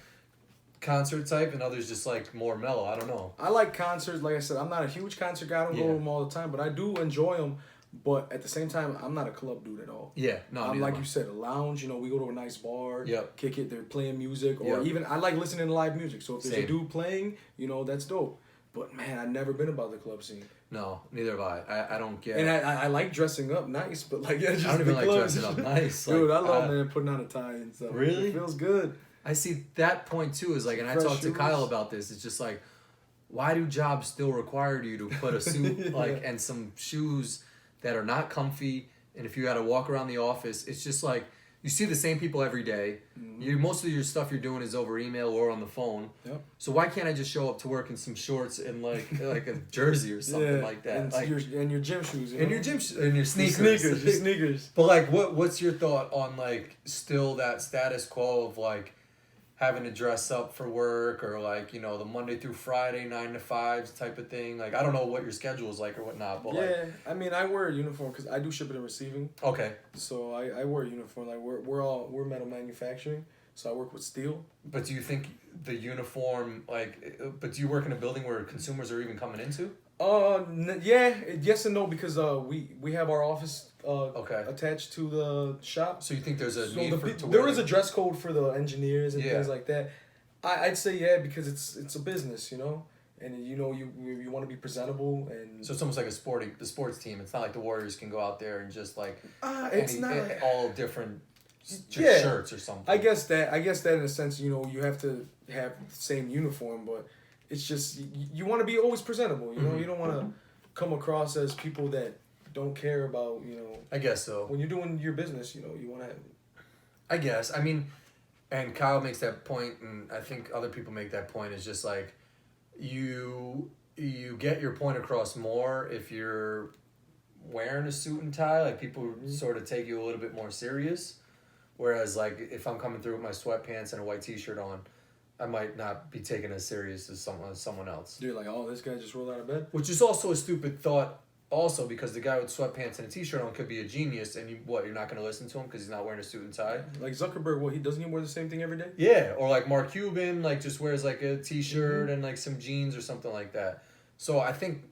concert type and others just like more mellow. I don't know. I like concerts. Like I said, I'm not a huge concert guy. I don't go to them all the time, but I do enjoy them. But at the same time, I'm not a club dude at all. Yeah, no. I'm like you said, a lounge. You know, we go to a nice bar. Kick it. They're playing music, or even I like listening to live music. So if there's a dude playing, you know, that's dope. But man, I've never been about the club scene. No, neither have I. I don't get. And I like dressing up nice, but like just I don't even like dressing up nice. Dude, I love man putting on a tie and stuff. Really, it feels good. I see that point too. Is like, and I talked to Kyle about this. It's just like, why do jobs still require you to put a suit and some shoes that are not comfy, and if you got to walk around the office, it's just like you see the same people every day. Most of your stuff you're doing is over email or on the phone. So why can't I just show up to work in some shorts and like a jersey or something like that? And, like, your gym shoes. And your gym and your sneakers. Your sneakers. But like, what's your thought on like still that status quo of like having to dress up for work, or like, you know, the Monday through Friday 9 to 5 type of thing? Like, I don't know what your schedule is like or whatnot, but I mean, I wear a uniform because I do shipping and receiving. Okay. So I wear a uniform. Like we're metal manufacturing, so I work with steel. But do you think the uniform, like, but do you work in a building where consumers are even coming into? Yes and no, because we have our office attached to the shop. So you think there's a need for there is a dress code for the engineers and things like that. I'd say because it's a business, you know, and you know you want to be presentable, and so it's almost like the sports team. It's not like the Warriors can go out there and just like it's not all different shirts or something. I guess that in a sense, you know, you have to have the same uniform, but it's just you want to be always presentable. You know, you don't want to come across as people that don't care about, you know. I guess so. When you're doing your business, you know, you want to. I guess. I mean, and Kyle makes that point, and I think other people make that point. Is just like you get your point across more if you're wearing a suit and tie. Like people sort of take you a little bit more serious. Whereas like if I'm coming through with my sweatpants and a white t-shirt on, I might not be taken as serious as someone else. You're like, oh, this guy just rolled out of bed. Which is also a stupid thought. Also, because the guy with sweatpants and a t-shirt on could be a genius, and you're not going to listen to him because he's not wearing a suit and tie? Like Zuckerberg, he doesn't wear the same thing every day? Yeah, or like Mark Cuban, like just wears like a t-shirt and like some jeans or something like that. So I think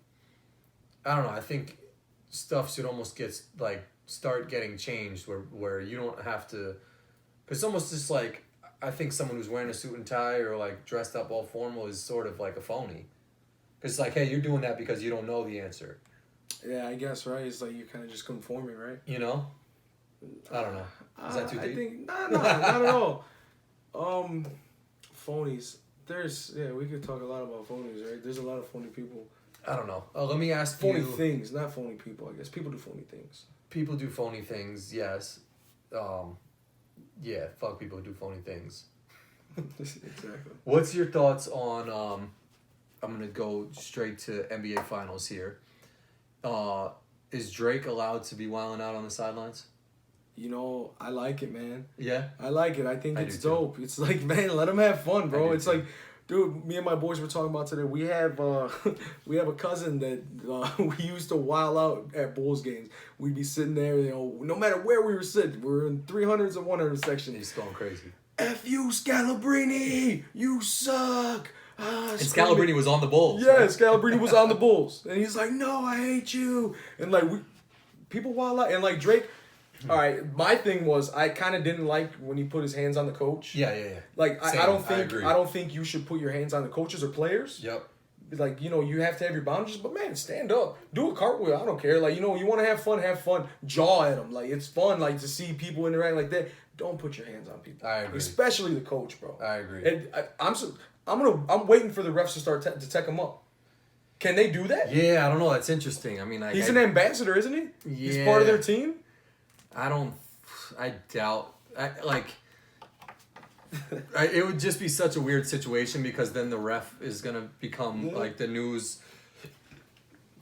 stuff should almost start getting changed where you don't have to, because it's almost just like, I think someone who's wearing a suit and tie or like dressed up all formal is sort of like a phony. Because it's like, hey, you're doing that because you don't know the answer. Yeah, I guess, right? It's like you're kind of just conforming, right? You know? I don't know. Is that too deep? I think, not at all. Phonies. We could talk a lot about phonies, right? There's a lot of phony people. I don't know. Let me ask phony you. Phony things, not phony people, I guess. People do phony things. People do phony things, yes. Yeah, fuck people who do phony things. Exactly. What's your thoughts on, I'm going to go straight to NBA Finals here. Is Drake allowed to be wilding out on the sidelines? You know, I like it, man. Yeah? I like it. I think it's dope. It's like, man, let him have fun, bro. It's like, dude, me and my boys were talking about today. We have a cousin that we used to wild out at Bulls games. We'd be sitting there, you know, no matter where we were sitting. We were in 300s and 100 section. He's going crazy. F you, Scalabrini! You suck! And Scalabrini was on the Bulls. Yeah, right? Scalabrini was on the Bulls. And he's like, no, I hate you. And like, people wild out. And like Drake, all right, my thing was I kind of didn't like when he put his hands on the coach. Yeah. Like, I don't think you should put your hands on the coaches or players. Yep. Like, you know, you have to have your boundaries, but man, stand up. Do a cartwheel. I don't care. Like, you know, you want to have fun. Jaw at them. Like, it's fun, like, to see people interact like that. Don't put your hands on people. I agree. Especially the coach, bro. I agree. And I'm waiting for the refs to start to tech him up. Can they do that? Yeah, I don't know. That's interesting. I mean, he's an ambassador, isn't he? Yeah. He's part of their team. I doubt. It would just be such a weird situation because then the ref is gonna become like the news,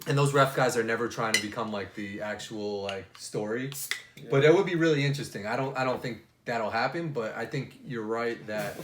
and those ref guys are never trying to become like the actual like story. Yeah. But it would be really interesting. I don't think that'll happen, but I think you're right that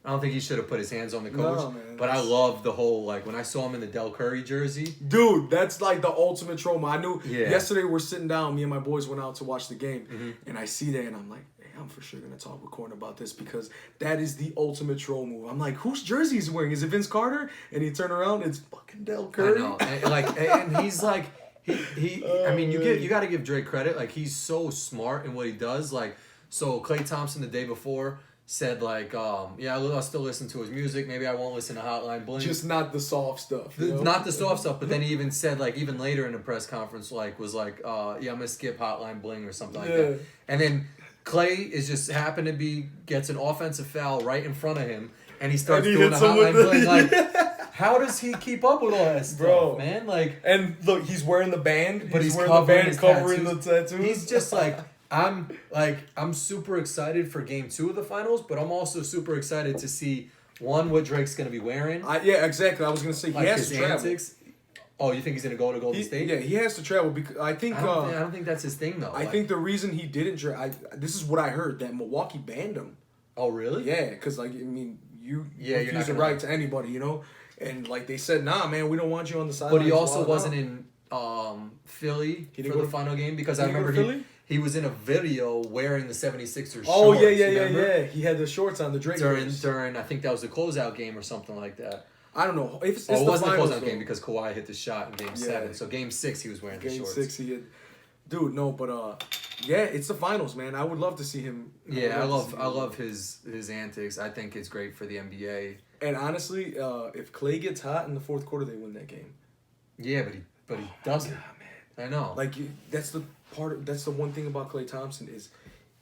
I don't think he should have put his hands on the coach. No, man, but I love the whole, like, when I saw him in the Del Curry jersey. Dude, that's like the ultimate trauma. I knew yesterday we're sitting down, me and my boys went out to watch the game, and I see that and I'm like, hey, I'm for sure going to talk with Corin about this because that is the ultimate troll move. I'm like, whose jersey is he wearing? Is it Vince Carter? And he turned around, it's fucking Del Curry. I know. And he's like, I mean, you got to give Drake credit. Like, he's so smart in what he does. Like, so Klay Thompson the day before said like, I'll still listen to his music. Maybe I won't listen to Hotline Bling. Just not the soft stuff. You know? Not the soft stuff. But then he even said like, even later in the press conference, I'm gonna skip Hotline Bling or something like that. And then Klay is just gets an offensive foul right in front of him, and he starts doing the Hotline Bling. Like, how does he keep up with all that stuff, bro, man? Like, and look, he's wearing the band, but he's wearing covering the band, covering the tattoos. He's just like. I'm super excited for Game 2 of the finals, but I'm also super excited to see what Drake's gonna be wearing. Yeah, exactly. I was gonna say he has to travel. Antics. Oh, you think he's gonna go to Golden State? Yeah, he has to travel because I think. I don't think that's his thing though. I think the reason he didn't this is what I heard, that Milwaukee banned him. Oh really? Yeah, because like I mean you refuse the right to anybody, you know, and like they said, nah, man, we don't want you on the sidelines. But he also wasn't in Philly for the final game because I remember he was in a video wearing the 76ers shorts. Oh, yeah. He had the shorts on, the Drake during I think that was the closeout game or something like that. I don't know. It wasn't the closeout game because Kawhi hit the shot in Game 7. So Game 6 he was wearing the shorts. Game 6 he had... Dude, no, but it's the finals, man. I would love to see him. I love his antics. I think it's great for the NBA. And honestly, if Klay gets hot in the fourth quarter, they win that game. Yeah, but he doesn't. God, man. I know. Like that's the one thing about Klay Thompson is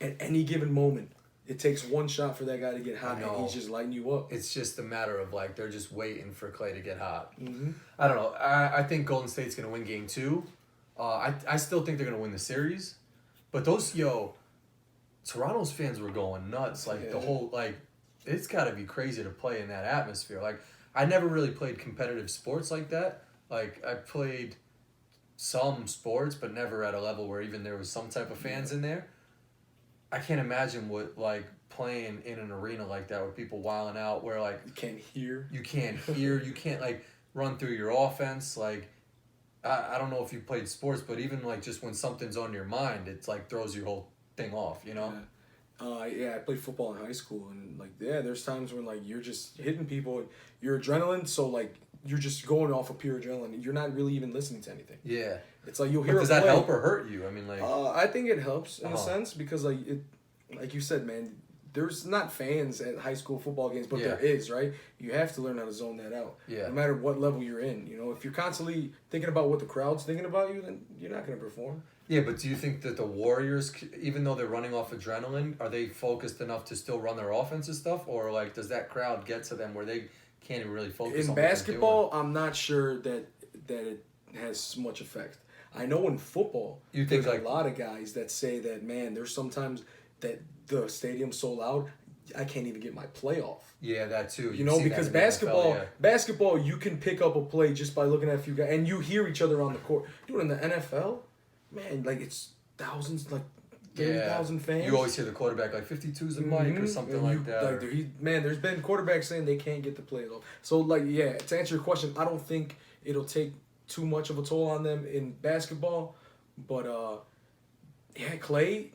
at any given moment it takes one shot for that guy to get hot and he's just lighting you up. It's just a matter of like they're just waiting for Klay to get hot. Mm-hmm. I don't know. I think Golden State's gonna win Game 2. I still think they're gonna win the series, but Toronto's fans were going nuts. Like the whole it's got to be crazy to play in that atmosphere. Like I never really played competitive sports like that. Like I played some sports, but never at a level where even there was some type of fans in there. I can't imagine what like playing in an arena like that with people wilding out, where like You can't hear. you can't like run through your offense. Like I don't know if you played sports, but even like just when something's on your mind, it's like throws your whole thing off. You know. Yeah, I played football in high school, and like, yeah, there's times when like you're just hitting people, your adrenaline, so like you're just going off of pure adrenaline. You're not really even listening to anything. Yeah. It's like you'll But hear. does that help or hurt you? I mean, like. I think it helps in a sense because like like you said, man, there's not fans at high school football games, but there is, right? You have to learn how to zone that out. Yeah. No matter what level you're in, you know, if you're constantly thinking about what the crowd's thinking about you, then you're not gonna perform. Yeah, but do you think that the Warriors, even though they're running off adrenaline, are they focused enough to still run their offensive stuff, or like does that crowd get to them where they can't even really focus in on basketball? I'm not sure that it has much effect. I know in football, you think there's like a lot of guys that say that, man, there's sometimes that the stadium's so loud, I can't even get my play off. Yeah, that too. You know, because basketball, you can pick up a play just by looking at a few guys, and you hear each other on the court. Dude, in the NFL, man, like it's thousands, like 30,000 fans. You always hear the quarterback like 52's a mic or something like that. Like, there's been quarterbacks saying they can't get the play off. So like, yeah, to answer your question, I don't think it'll take too much of a toll on them in basketball, but yeah, Clay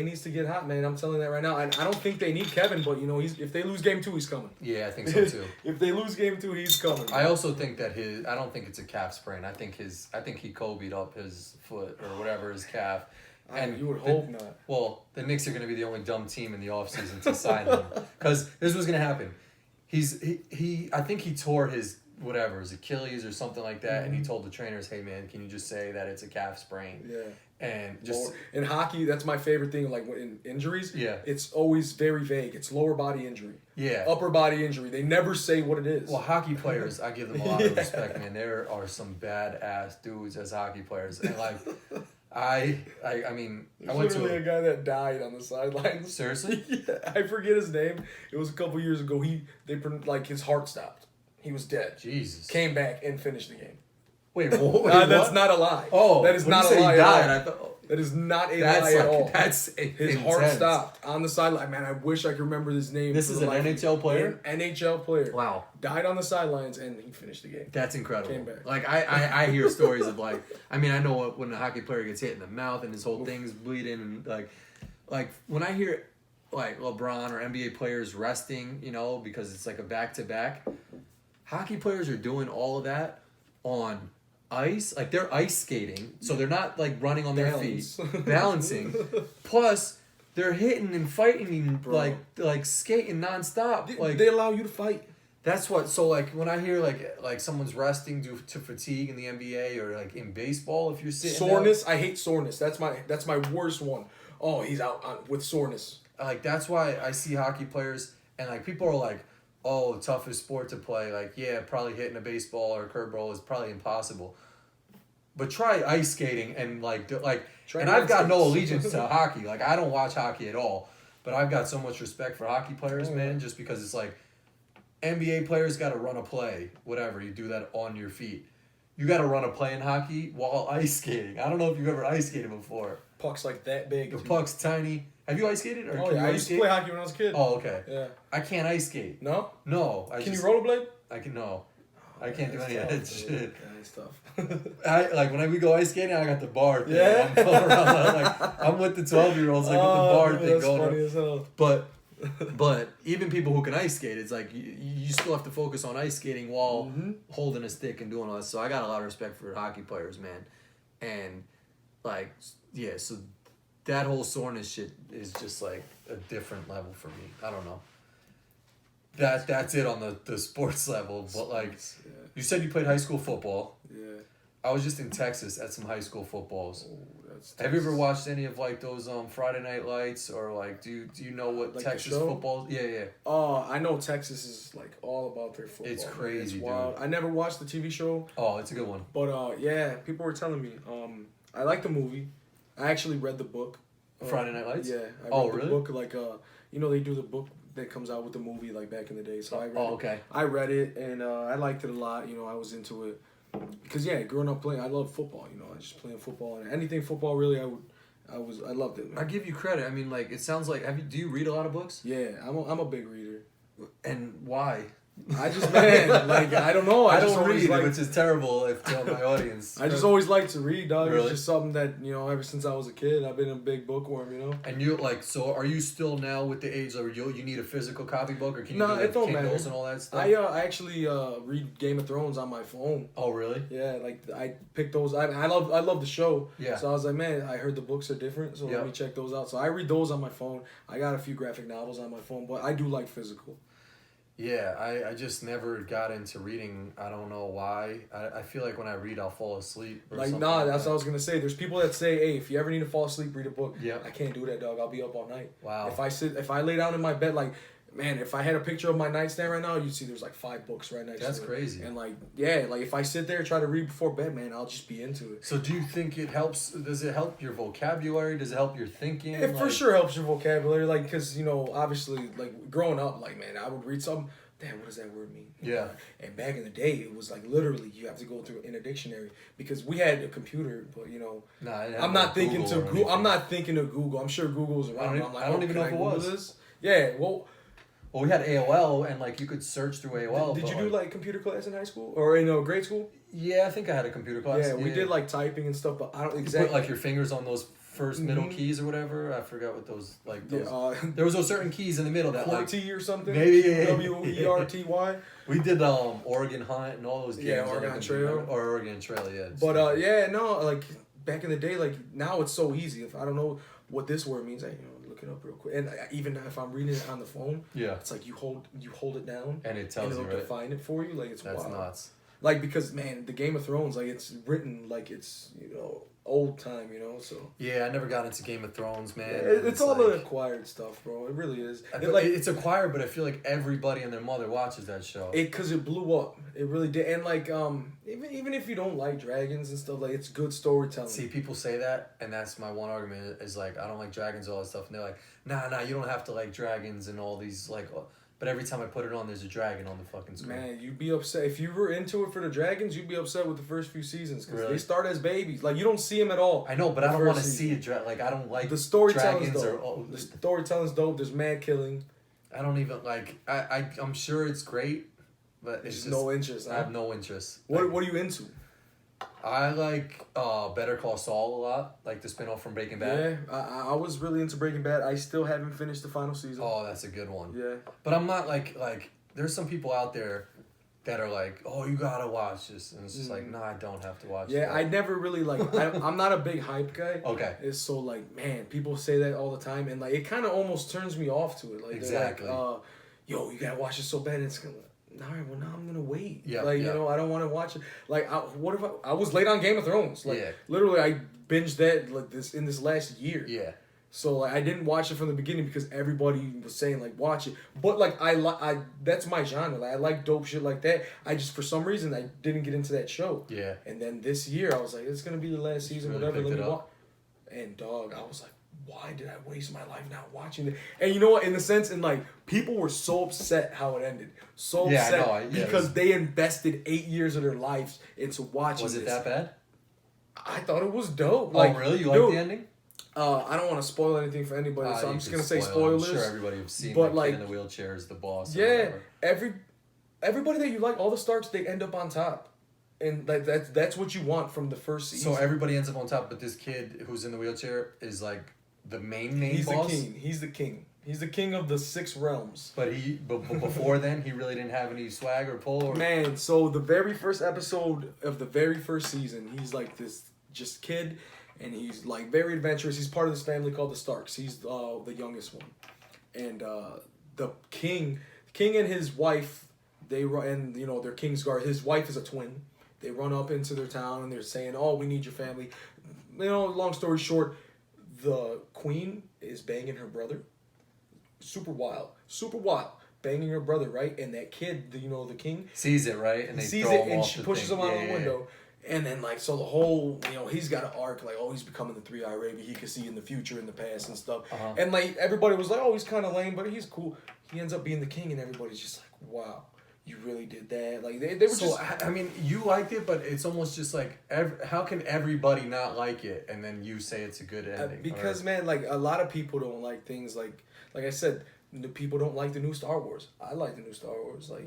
needs to get hot, man. I'm telling you that right now. And I don't think they need Kevin, but you know, if they lose game 2, he's coming. Yeah, I think so too. If they lose game 2, he's coming. I also think that I don't think it's a calf sprain. I think he Kobe'd up his foot or whatever, his calf. And you would hope not. Well, the Knicks are going to be the only dumb team in the offseason to sign him. Because this was going to happen. I think he tore his Achilles or something like that, and he told the trainers, "Hey man, can you just say that it's a calf sprain?" Yeah. And just in hockey, that's my favorite thing. Like in injuries, yeah, it's always very vague. It's lower body injury, yeah, upper body injury. They never say what it is. Well, hockey players, I give them a lot of respect, man. There are some badass dudes as hockey players, and like, I mean, There's I went to a guy that died on the sidelines. Seriously? Yeah, I forget his name. It was a couple years ago. His heart stopped. He was dead. Jesus. Came back and finished the game. Wait, that's what? not a lie. Oh, that is when not you a said lie. He died. I thought, that is not a lie at all. That's his heart stopped on the sideline. Man, I wish I could remember his name. This is an NHL player? An NHL player. Wow. Died on the sidelines and he finished the game. That's incredible. Came back. Like I hear stories of like, I mean, I know when a hockey player gets hit in the mouth and his whole thing's bleeding, and like when I hear like LeBron or NBA players resting, you know, because it's like a back-to-back. Hockey players are doing all of that on ice. Like they're ice skating, so they're not like running on their feet, balancing. Plus, they're hitting and fighting like skating nonstop. Like they allow you to fight. That's what. So like when I hear like someone's resting due to fatigue in the NBA or like in baseball, if you're sitting soreness, I hate soreness. That's my worst one. Oh, he's out with soreness. Like that's why I see hockey players and like people are like, oh, toughest sport to play. Like, yeah, probably hitting a baseball or a curveball is probably impossible. But try ice skating and and I've got no allegiance to hockey. Like, I don't watch hockey at all. But I've got so much respect for hockey players, man, just because it's like NBA players got to run a play, whatever. You do that on your feet. You got to run a play in hockey while ice skating. I don't know if you've ever ice skated before. Puck's like that big. The puck's tiny. Have you ice skated? Or I used to play hockey when I was a kid. Oh, okay. Yeah. I can't ice skate. No? No. Can you rollerblade? I can, no. I can't do any of that shit. That's tough. When we go ice skating, I got the bar thing. Yeah. I'm going around, I'm with the 12-year-olds, with the bar thing going funny as hell. But even people who can ice skate, it's like you still have to focus on ice skating while holding a stick and doing all that. So I got a lot of respect for hockey players, man. And so that whole soreness shit is just like a different level for me. I don't know. That's it on the sports level. But you said you played high school football. Yeah. I was just in Texas at some high school footballs. Oh, have you ever watched any of those Friday Night Lights or do you know what Texas football? Yeah. Oh, I know Texas is all about their football. It's crazy, it's wild. Dude. I never watched the TV show. Oh, it's a good one. But yeah, people were telling me. I like the movie. I actually read the book. Friday Night Lights? Yeah. I read the book they do the book that comes out with the movie back in the day. So I read okay. I read it and I liked it a lot. I was into it. Because growing up playing, I love football. You know, I just playing football and anything football. Really, I loved it. Man. I give you credit. I mean, like it sounds like. Do you read a lot of books? Yeah, I'm a big reader. And why? I just like I don't know. I don't read, which is terrible if to my audience. I just always like to read, dog. Really? It's just something that ever since I was a kid, I've been a big bookworm. You know. And you so are you still now with the age where you need a physical copybook or can you do it don't Kindles matter. and all that stuff? I actually read Game of Thrones on my phone. Oh really? Yeah, like I picked those. I love the show. Yeah. So I was like, man, I heard the books are different, so Yep. let me check those out. So I read those on my phone. I got a few graphic novels on my phone, but I do like physical. Yeah, I just never got into reading. I don't know why. I feel like when I read, I'll fall asleep. Or Like, something nah, like that's that. what I was going to say. There's people that say, hey, if you ever need to fall asleep, read a book. Yeah. I can't do that, dog. I'll be up all night. Wow. If I lay down in my bed, like, man, if I had a picture of my nightstand right now, you'd see there's like 5 books right next That's to it. crazy. And like, yeah, like if I sit there and try to read before bed, man, I'll just be into it. So do you think it helps? Does it help your vocabulary? Does it help your thinking? It for sure helps your vocabulary, like, because, obviously, like, growing up, like, man, I would read something. Damn, what does that word mean? Yeah. And back in the day, it was like literally you have to go through in a dictionary because we had a computer, but Nah, I'm not thinking Google to or Google. I'm anything. not thinking of Google. I'm sure Google's around. I'm like, I don't even know if it Google was. this? Yeah. Well, we had AOL and like you could search through AOL. did but, you do like computer class in high school or in grade school? Yeah, I think I had a computer class. Yeah, we did like typing and stuff, but I don't You exactly. put like your fingers on those first middle keys or whatever. I forgot what those like. Those, there was those certain keys in the middle that like QWERTY or something. maybe WERTY. We did Oregon Hunt and all those games. Yeah, on the Oregon computer. Trail. Or Oregon Trail, yeah. But like back in the day, like now it's so easy. If I don't know what this word means, I look it up real quick. And even if I'm reading it on the phone, yeah, it's like you hold it down and it tells and you it'll right. define it for you. Like it's That's wild. nuts. Like because man, the Game of Thrones, like it's written like it's old time, so. Yeah, I never got into Game of Thrones, man. Yeah, it's all like, the acquired stuff, bro. It really is. It's acquired, but I feel like everybody and their mother watches that show. Because it blew up. It really did. And like even if you don't like dragons and stuff, like it's good storytelling. See, people say that, and that's my one argument is like I don't like dragons, all that stuff, and they're like, nah, you don't have to like dragons and all these like. But every time I put it on, there's a dragon on the fucking screen. Man, you'd be upset if you were into it for the dragons. You'd be upset with the first few seasons because Really? they start as babies. Like you don't see them at all. I know, but the I don't first want to season. see a dragon. Like I don't like The storytelling's dragons dope. or. The storytelling's dope. There's mad killing. I don't even like. I'm sure it's great, but it's There's just no interest. I have no interest. What are you into? I like Better Call Saul a lot, like the spinoff from Breaking Bad. Yeah, I was really into Breaking Bad. I still haven't finished the final season. Oh, that's a good one. Yeah. But I'm not like there's some people out there that are like, oh, you gotta watch this, and it's just like, no, I don't have to watch. Yeah, that. I never really like. I'm not a big hype guy. Okay. It's so like, man, people say that all the time, and like it kind of almost turns me off to it. Like Exactly. They're like, yo, you gotta watch it so bad. And it's gonna. All right, well now I'm gonna wait. Yeah, like yeah. I don't want to watch it. Like, what if I was late on Game of Thrones? Like, Yeah. literally, I binged that like this last year. Yeah. So like I didn't watch it from the beginning because everybody was saying like watch it. But like I that's my genre. Like I like dope shit like that. I just for some reason I didn't get into that show. Yeah. And then this year I was like, it's gonna be the last season, really whatever. Let picked me it watch. up. And dog, I was like, why did I waste my life not watching it? And you know what? In the sense, and like people were so upset how it ended. So Yeah, I upset know. Yeah, because they invested 8 years of their lives into watching. Was it this. that bad? I thought it was dope. Oh, really? You like the ending? I don't want to spoil anything for anybody, so I'm You just can gonna say spoil it. spoilers. I'm sure everybody have seen but, the kid like, in the wheelchair is the boss. or Yeah, whatever. everybody that you like, all the Starks, they end up on top, and that's what you want from the first season. So everybody ends up on top, but this kid who's in the wheelchair is like the main He's boss. the king. He's the king. He's the king of the 6 realms. But before then, he really didn't have any swag or pull. Or... Man, so the very first episode of the very first season, he's like this just kid, and he's like very adventurous. He's part of this family called the Starks. He's the youngest one, and the king and his wife, they run, and they're Kingsguard. His wife is a twin. They run up into their town and they're saying, "Oh, we need your family." Long story short, the queen is banging her brother. Super wild, banging her brother, right? And that kid, the king, sees it, right? And they sees throw it him and off she the pushes thing. him out of the window. And then so the whole, he's got an arc, like, oh, he's becoming the 3-Eye Raven. He can see in the future, in the past and stuff. Uh-huh. And everybody was like, oh, he's kind of lame, but he's cool. He ends up being the king, and everybody's just like, wow. you really did that. Like they were So just. I mean, you liked it, but it's almost just like how can everybody not like it, and then you say it's a good ending? Because man, like a lot of people don't like things like I said, the people don't like the new Star Wars. I like the new Star Wars. Like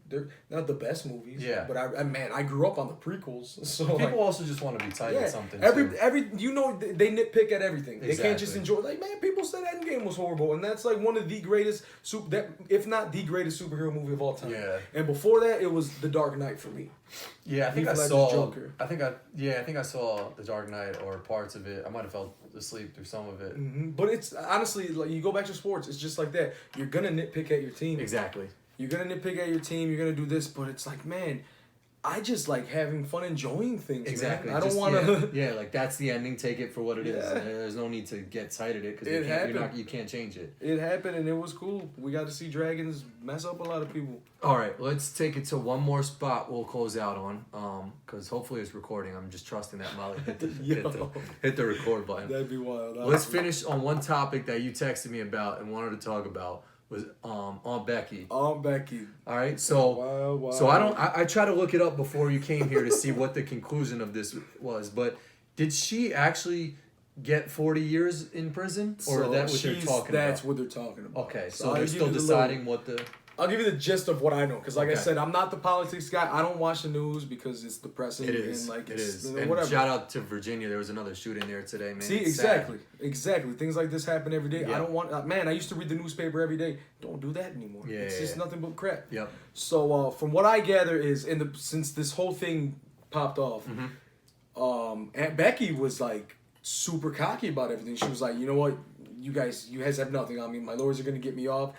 they're not the best movies. Yeah. But I grew up on the prequels. So people like, also just want to be tight at something. Every too. they nitpick at everything. Exactly. They can't just enjoy. Like man, people said Endgame was horrible, and that's like one of the greatest if not the greatest superhero movie of all time. Yeah. And before that, it was The Dark Knight for me. Yeah, I think Heath I Ledger's saw. Joker. I think I saw The Dark Knight or parts of it. I might have fell asleep through some of it. Mm-hmm. But it's honestly like you go back to sports, it's just like that. You're gonna nitpick at your team. Exactly. You're gonna nitpick at your team. You're gonna do this, but it's like, man, I just like having fun, enjoying things. Exactly. Man. I don't want to. Yeah, like that's the ending. Take it for what it is. There's no need to get tight at it because you can't change it. It happened and it was cool. We got to see dragons mess up a lot of people. All right, let's take it to one more spot. We'll close out on because hopefully it's recording. I'm just trusting that Molly hit the record button. That'd be wild. Let's finish on one topic that you texted me about and wanted to talk about. Was Aunt Becky. Aunt Becky. All right, so wow. so I try to look it up before you came here to see what the conclusion of this was, but did she actually get 40 years in prison, or So that's what they're talking about? That's what they're talking about. Okay, so I'll they're give still you the deciding what the. I'll give you the gist of what I know, because like I Okay. said, I'm not the politics guy. I don't watch the news because it's depressing. It is. And like It it's, is. you know, And whatever. shout out to Virginia. There was another shooting there today, man. See, It's exactly. Things like this happen every day. Yeah. I don't want. Man, I used to read the newspaper every day. Don't do that anymore. Yeah, it's just nothing but crap. Sad. Yep. So from what I gather is since this whole thing popped off, Aunt Becky was like super cocky about everything. She was like, you know what, you guys have nothing on me. My lawyers are gonna get me off.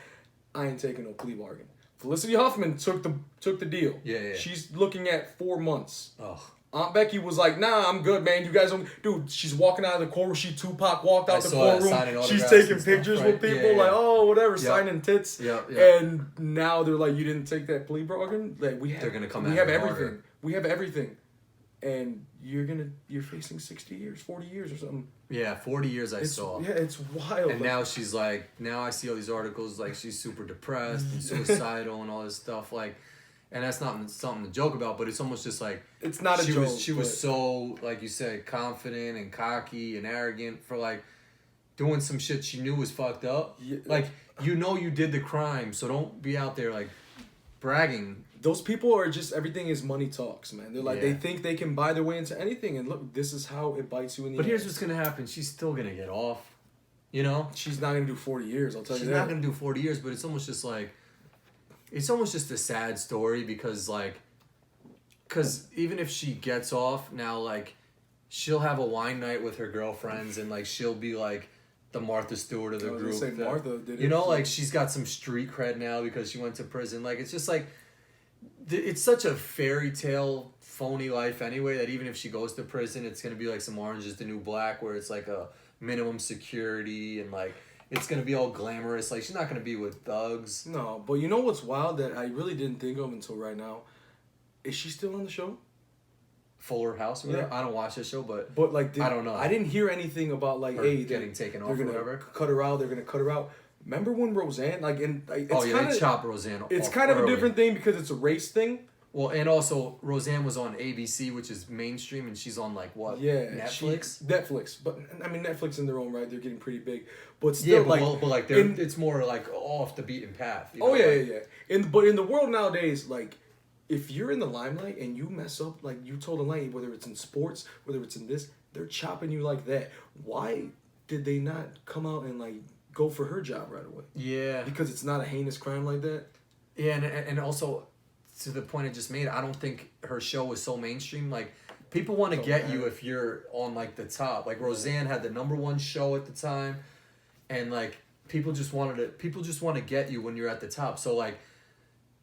I ain't taking no plea bargain. Felicity Huffman took the deal. Yeah. She's looking at 4 months. Oh. Aunt Becky was like, nah, I'm good, man. You guys don't... Dude, she's walking out of the courtroom. Tupac walked out the courtroom. She's taking pictures with people, like, oh, whatever, signing tits. Yep. And now they're like, you didn't take that plea bargain? Like, They're gonna come we at have her everything. harder. We have everything. And you're facing 60 years, 40 years or something. Yeah, 40 years I saw. Yeah, it's wild. And now she's like, now I see all these articles like she's super depressed and suicidal and all this stuff like, and that's not something to joke about, but it's almost just like it's not a joke. She was so, like you said, confident and cocky and arrogant for like doing some shit she knew was fucked up. Yeah. Like you did the crime, so don't be out there like bragging. Those people are just, everything is money talks, man. They're like, they think they can buy their way into anything, and look, this is how it bites you in the But here's ass. what's gonna happen: she's still gonna get off. You know, She's not gonna do 40 years. I'll tell you that. she's not gonna do 40 years, but it's almost just a sad story because even if she gets off now, like she'll have a wine night with her girlfriends and like she'll be like the Martha Stewart of the I was group. gonna say Martha did it. You know, like she's got some street cred now because she went to prison. Like it's just like it's such a fairy tale phony life anyway that even if she goes to prison, it's gonna be like some Orange is the New Black where it's like a minimum security and like it's gonna be all glamorous. Like she's not gonna be with thugs. No, but you know what's wild that I really didn't think of until right now? Is she still on the show? Fuller House or whatever. I don't watch this show, but like, I don't know. I didn't hear anything about like, Her hey, getting taken off they're or gonna whatever. cut her out. They're gonna cut her out. Remember when Roseanne, like, and like, it's they chop Roseanne. It's off kind of early. a different thing because it's a race thing. Well, and also Roseanne was on ABC, which is mainstream, and she's on like what? Yeah, Netflix. Netflix, but I mean Netflix in their own right, they're getting pretty big, but still but like it's more like off the beaten path. You know? Yeah. But in the world nowadays, like, if you're in the limelight and you mess up, like you told Elaine, whether it's in sports, whether it's in this, they're chopping you like that. Why did they not come out and like go for her job right away? Yeah. Because it's not a heinous crime like that. Yeah, and also to the point I just made, I don't think her show was so mainstream. Like people want to get you if you're on like the top. Like Roseanne had the #1 show at the time, and like people just want to get you when you're at the top. So like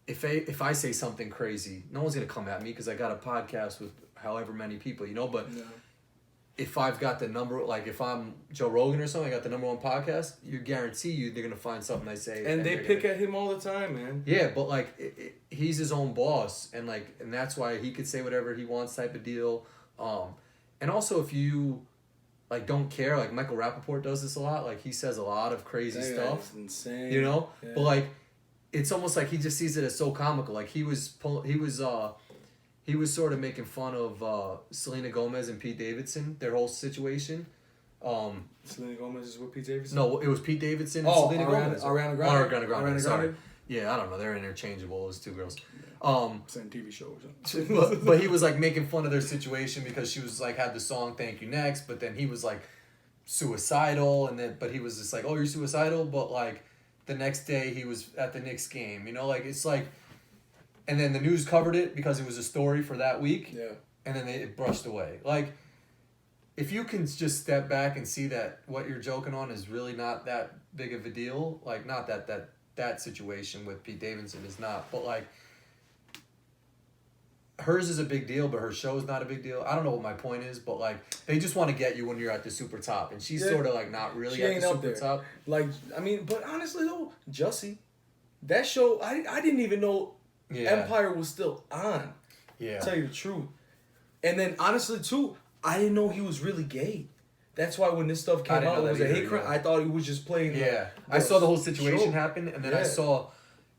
if I say something crazy, no one's gonna come at me because I got a podcast with however many people, you know. But if I've got the number, like if I'm Joe Rogan or something, I got the #1 podcast, you guarantee they're gonna find something I say. And they pick at him all the time, man. Yeah, but like he's his own boss, and that's why he could say whatever he wants, type of deal. And also if you like don't care, like Michael Rappaport does this a lot. Like he says a lot of crazy stuff. Insane. You know, Yeah. but like it's almost like he just sees it as so comical. Like he was sort of making fun of Selena Gomez and Pete Davidson, their whole situation. Selena Gomez is with Pete Davidson? No, it was Pete Davidson and Selena Gomez. Ariana Grande. Sorry. Yeah, I don't know. They're interchangeable, those two girls. Same TV show or something. but he was like making fun of their situation because she was like had the song "Thank You Next," but then he was like suicidal, but he was just like, "Oh, you're suicidal," but like the next day he was at the Knicks game. You know, like it's like, and then the news covered it because it was a story for that week. Yeah. And then it brushed away. Like, if you can just step back and see that what you're joking on is really not that big of a deal, like not that situation with Pete Davidson is not, but like hers is a big deal, but her show is not a big deal. I don't know what my point is, but like they just want to get you when you're at the super top, and she's sort of like not really at the super top. Like, I mean, but honestly though, Jussie, that show I didn't even know Empire was still on. Yeah, to tell you the truth. And then honestly too, I didn't know he was really gay. That's why when this stuff came out, it was a hate crime. I thought he was just playing. Yeah, I saw the whole situation happen, and then I saw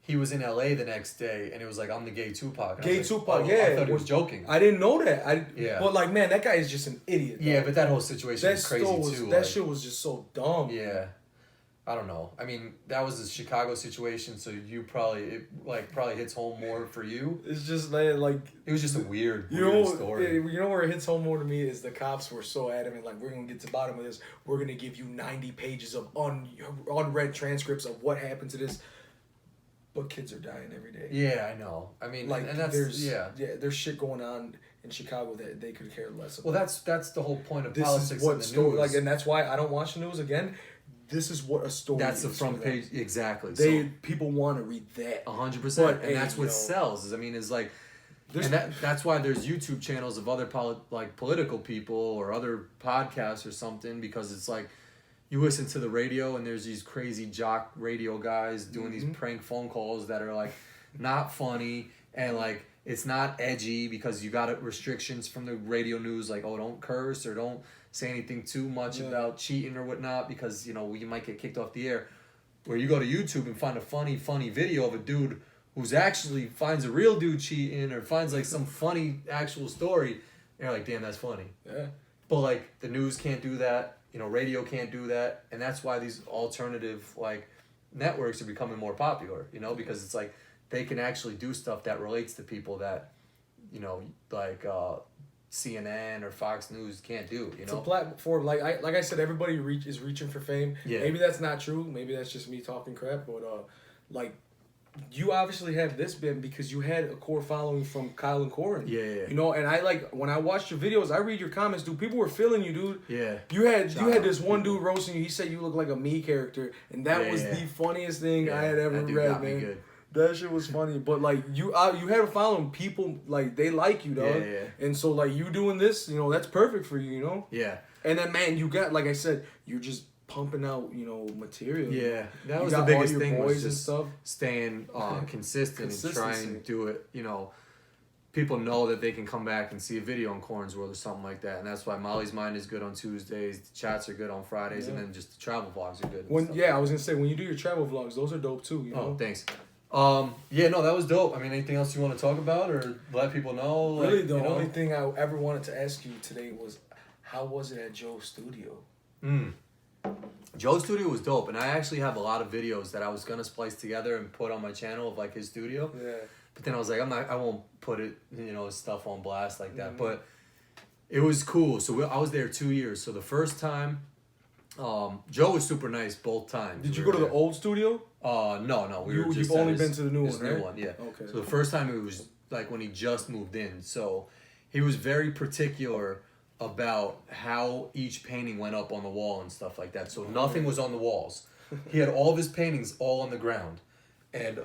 he was in LA the next day, and it was like, I'm the gay Tupac. Gay Tupac, I thought he was joking. I didn't know that. But like, man, that guy is just an idiot. Yeah, but that whole situation was crazy too. That shit was just so dumb. Yeah. I don't know. I mean, that was a Chicago situation, so you probably hits home more for you. It's just like it was just a weird story. You know where it hits home more to me is the cops were so adamant, like, we're gonna get to the bottom of this. We're gonna give you 90 pages of unread transcripts of what happened to this. But kids are dying every day. Yeah, I know. I mean, like, and that's there's shit going on in Chicago that they could care less about. Well, that's the whole point of politics in the news. Like, and that's why I don't watch the news again. This is what a story That's the front page, exactly. People want to read that 100%, and that's what sells. Is like, and that's why there's YouTube channels of other political people or other podcasts or something, because it's like you listen to the radio and there's these crazy jock radio guys doing these prank phone calls that are like not funny and like it's not edgy because you got restrictions from the radio news, like, oh, don't curse or don't say anything too much about cheating or whatnot because, you might get kicked off the air. Where you go to YouTube and find a funny video of a dude who's actually finds a real dude cheating or finds like some funny actual story, and you're like, damn, that's funny. Yeah. But like the news can't do that, radio can't do that, and that's why these alternative like networks are becoming more popular, because it's like they can actually do stuff that relates to people that, like CNN or Fox News can't do. It's a platform. Like I said, everybody is reaching for fame. Yeah. Maybe that's not true. Maybe that's just me talking crap. But like, you obviously have this been because you had a core following from Kyle and Corin. Yeah. And I like when I watched your videos, I read your comments, dude. People were feeling you, dude. Yeah. You had this one dude roasting you. He said you look like a me character, and that was the funniest thing I had ever read, man. Good. That shit was funny, but like you had a following. People like they like you, dog. Yeah. And so like you doing this, that's perfect for you, Yeah. And then man, you got, like I said, you're just pumping out, material. Yeah, that was the biggest thing. Was just staying consistent and trying to do it. People know that they can come back and see a video on Corin's World or something like that, and that's why Molly's Mind is good on Tuesdays. The chats are good on Fridays, and then just the travel vlogs are good. I was gonna say when you do your travel vlogs, those are dope too. Oh, thanks. That was dope. I mean, anything else you want to talk about or let people know? Really, the only thing I ever wanted to ask you today was, how was it at Joe's studio? Joe's studio was dope, and I actually have a lot of videos that I was gonna splice together and put on my channel of like his studio. Yeah. But then I was like, I won't put it, his stuff on blast like that. But it was cool. So I was there 2 years. So the first time, Joe was super nice both times. Did you go to the old studio? No. You've only been to the new one, right? New one, yeah. Okay. So the first time it was like when he just moved in. So he was very particular about how each painting went up on the wall and stuff like that. So nothing was on the walls. He had all of his paintings all on the ground. And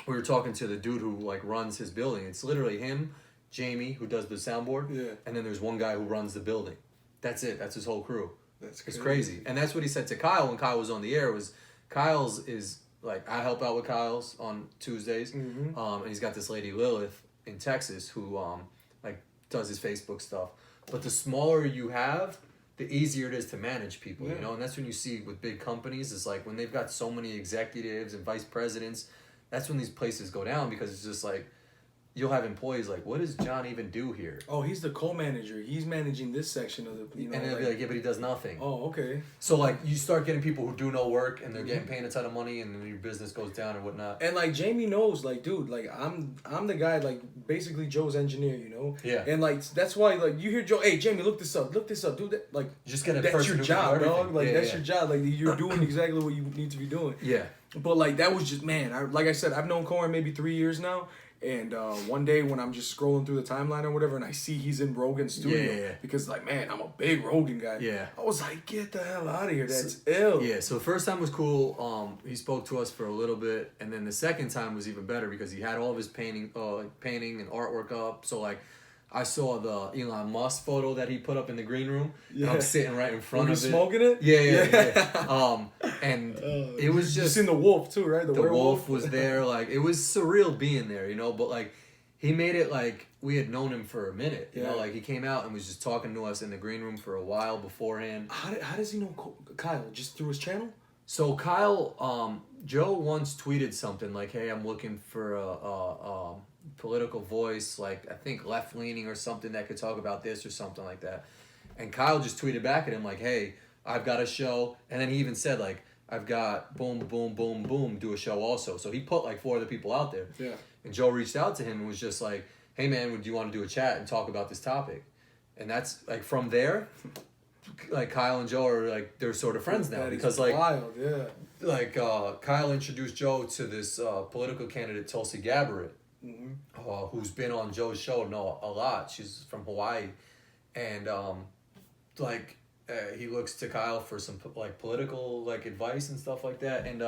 we were talking to the dude who like runs his building. It's literally him, Jamie, who does the soundboard, and then there's one guy who runs the building. That's it. That's his whole crew. It's crazy. And that's what he said to Kyle when Kyle was on the air, was Kyle's is like, I help out with Kyle's on Tuesdays. And he's got this lady Lilith in Texas who like does his Facebook stuff. But the smaller you have, the easier it is to manage people, and that's when you see with big companies, it's like when they've got so many executives and vice presidents, that's when these places go down, because it's just like, you'll have employees like, what does John even do here? Oh, he's the co-manager. He's managing this section of the. And they'll be like, yeah, but he does nothing. Oh, okay. So like, you start getting people who do no work, and they're getting paid a ton of money, and then your business goes down and whatnot. And like Jamie knows, like, dude, like I'm the guy, like basically Joe's engineer, you know. Yeah. And like that's why, like, you hear Joe, hey Jamie, look this up, do that. Like, You just get a that's person your who job, can do dog. everything. Like Yeah, that's yeah. your job. Like you're doing exactly what you need to be doing. Yeah. But like that was just, man. Like I said, I've known Corin maybe 3 years now. And one day when I'm just scrolling through the timeline or whatever, and I see he's in Rogan's studio, Yeah. because like, man, I'm a big Rogan guy. Yeah. I was like, get the hell out of here. That's ill. Yeah, so the first time was cool. He spoke to us for a little bit, and then the second time was even better because he had all of his painting and artwork up. So like, I saw the Elon Musk photo that he put up in the green room. Yeah. And I'm sitting right in front of it. Smoking it? Yeah. And it was just. You seen the wolf too, right? The wolf was there. Like, it was surreal being there, you know. But like, he made it like we had known him for a minute. You know, like he came out and was just talking to us in the green room for a while beforehand. How does he know Kyle? Just through his channel? So Kyle, Joe once tweeted something like, "Hey, I'm looking for a political voice, like I think left leaning or something that could talk about this or something like that." And Kyle just tweeted back at him like, "Hey, I've got a show," and then he even said like, "I've got boom, boom, boom, boom, do a show also." So he put like 4 other people out there. Yeah. And Joe reached out to him and was just like, "Hey man, would you want to do a chat and talk about this topic?" And that's like, from there, like Kyle and Joe are like, they're sort of friends now, because like wild, yeah. Like Kyle introduced Joe to this political candidate, Tulsi Gabbard, who's been on Joe's show a lot. She's from Hawaii, and he looks to Kyle for some like political like advice and stuff like that, and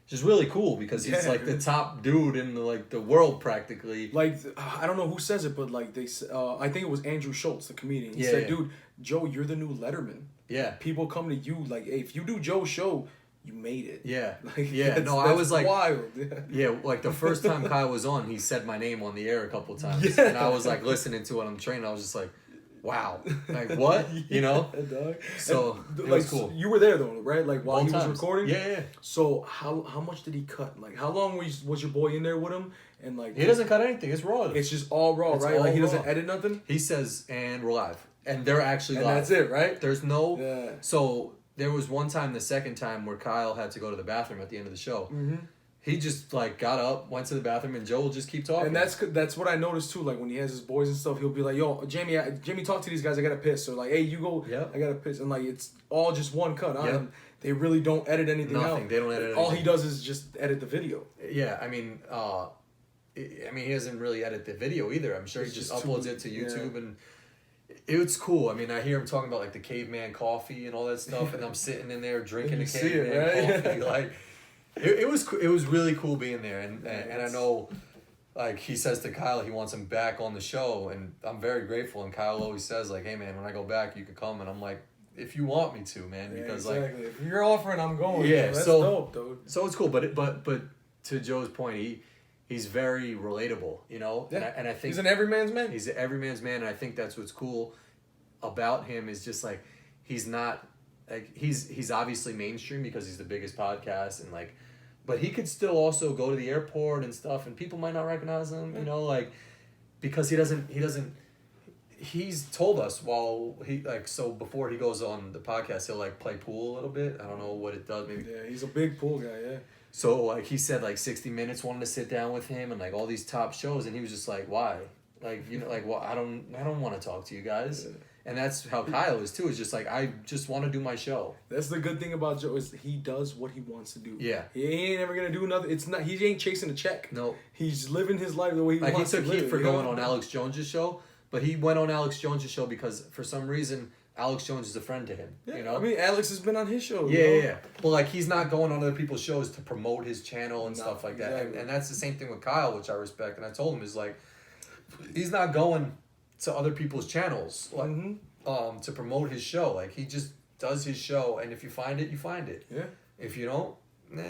just really cool because he's like the top dude in the world practically. Like, I don't know who says it, but like I think it was Andrew Schultz, the comedian. He said, "Dude, Joe, you're the new Letterman. Yeah, people come to you like, hey, if you do Joe's show, you made it." Yeah, like, yeah. No, I was like, wild. Yeah, like the first time Kyle was on, he said my name on the air a couple times, and I was like listening to it on the train. I was just like, wow, like what, you know? Dog. So and, it like, was cool. You were there though, right? Like while he was recording. Yeah. So how much did he cut? Like how long was your boy in there with him? And like he doesn't cut anything. It's raw. It's just all raw, right? Like he doesn't edit nothing. He says, "And we're live," and they're actually and live. That's it, right? There's no. Yeah. So there was one time, the second time, where Kyle had to go to the bathroom at the end of the show. Mm-hmm. He just like got up, went to the bathroom, and Joe will just keep talking. And that's what I noticed too. Like when he has his boys and stuff, he'll be like, "Yo, Jamie, talk to these guys. I gotta piss." Or like, "Hey, you go. Yep. I gotta piss." And like it's all just one cut. Yep. They really don't edit anything out. Nothing. They don't edit anything. All he does is just edit the video. Yeah, I mean, he doesn't really edit the video either. I'm sure he just uploads it to YouTube, and it's cool. I mean, I hear him talking about like the caveman coffee and all that stuff, and I'm sitting in there drinking the caveman coffee. Like, it was really cool being there, and I know, like he says to Kyle, he wants him back on the show, and I'm very grateful. And Kyle always says like, "Hey man, when I go back, you could come," and I'm like, "If you want me to, man," because like if you're offering, I'm going. Yeah, that's so dope, dude. So it's cool, but to Joe's point, he's very relatable, you know? Yeah. And I think he's an everyman's man. He's an everyman's man, and I think that's what's cool about him is just like he's not like he's obviously mainstream because he's the biggest podcast and like, but he could still also go to the airport and stuff, and people might not recognize him, you know, like because he doesn't. He's told us while so before he goes on the podcast, he'll like play pool a little bit. I don't know what it does. Maybe. Yeah, he's a big pool guy. Yeah. So like he said, like 60 Minutes wanted to sit down with him and like all these top shows, and he was just like, why? Like, you know, like, well, I don't want to talk to you guys. Yeah. And that's how Kyle is too. It's just like, I just want to do my show. That's the good thing about Joe is he does what he wants to do. Yeah. He ain't ever gonna do nothing. It's not. He ain't chasing a check. No. He's living his life the way he wants to live. He took heat for going on Alex Jones' show, but he went on Alex Jones' show because for some reason Alex Jones is a friend to him. Yeah, you know. I mean, Alex has been on his show. Yeah. But like he's not going on other people's shows to promote his channel and stuff like that. And that's the same thing with Kyle, which I respect. And I told him is like, he's not going to other people's channels like to promote his show. Like he just does his show, and if you find it, you find it. Yeah. If you don't,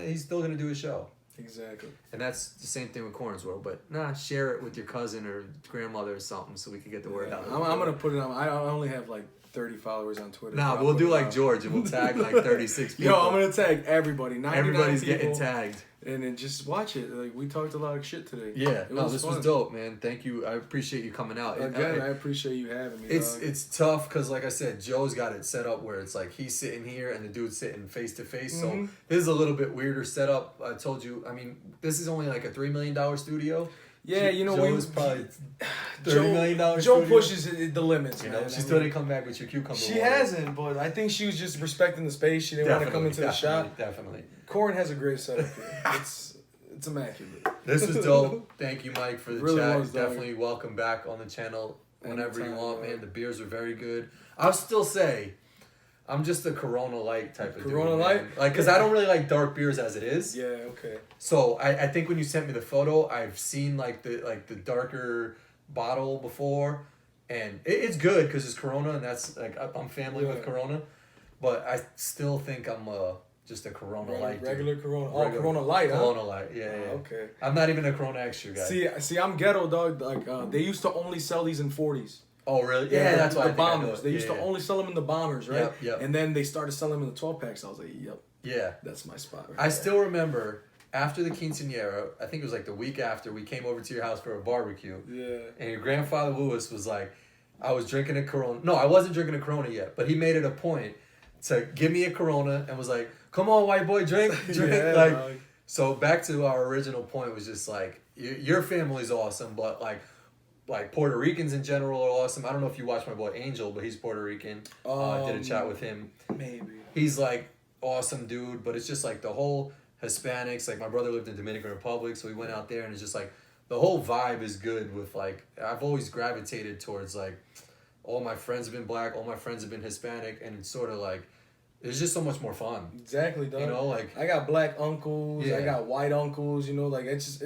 he's still gonna do his show. Exactly. And that's the same thing with Corin's World. But share it with your cousin or grandmother or something so we can get the word out. I'm gonna put it on. I only have like 30 followers on Twitter. Nah, we'll do like George and we'll tag like 36 people. Yo, I'm gonna tag everybody. Everybody's getting tagged. and then just watch it. Like we talked a lot of shit today. Yeah, this fun. was dope, man. Thank you. I appreciate you coming out. Again, I appreciate you having me. It's tough because, like I said, Joe's got it set up where it's like he's sitting here and the dude's sitting face to face. So this is a little bit weirder setup. I told you. I mean, this is only like a $3 million studio. Yeah, you know, Joe's probably $30 million. Joe pushes the limits, you man. know, she still didn't come back with your cucumber. She hasn't, but I think she was just respecting the space. She didn't want to come into the shop. Definitely. Corin has a great setup here. It's immaculate. This was dope. Thank you, Mike, for the really chat. Definitely welcome back on the channel whenever you want, man. The beers are very good. I'll still say, I'm just a Corona Light type of dude. Corona Light? Like, because I don't really like dark beers as it is. Yeah, okay. So I think when you sent me the photo, I've seen like the darker bottle before, and it's good because it's Corona, and that's like I'm family with Corona, but I still think I'm just a Corona Light. Regular Corona. Oh, Corona Light, huh? Corona Light, yeah. Okay. I'm not even a Corona Extra guy. See, I'm ghetto, dog. Like they used to only sell these in 40s. Oh really? Yeah, that's why the bombers. They used to only sell them in the bombers, right? Yep. And then they started selling them in the 12 packs. I was like, yep. Yeah. That's my spot. Right I still remember after the quinceañera, I think it was like the week after, we came over to your house for a barbecue. Yeah. And your grandfather Lewis was like, I was drinking a Corona. No, I wasn't drinking a Corona yet, but he made it a point to give me a Corona and was like, come on, white boy, drink. Yeah, like, dog. so back to our original point was just like, your family's awesome, but like Puerto Ricans in general are awesome. I don't know if you watch my boy Angel, but he's Puerto Rican. Did a chat with him. Maybe. He's like awesome dude, but it's just like the whole Hispanics. Like my brother lived in Dominican Republic, so we went out there, and it's just like the whole vibe is good. With like I've always gravitated towards like all my friends have been black, all my friends have been Hispanic, and it's sort of like it's just so much more fun. Exactly, dog. You know, like I got black uncles, Yeah. I got white uncles. You know, like it's just,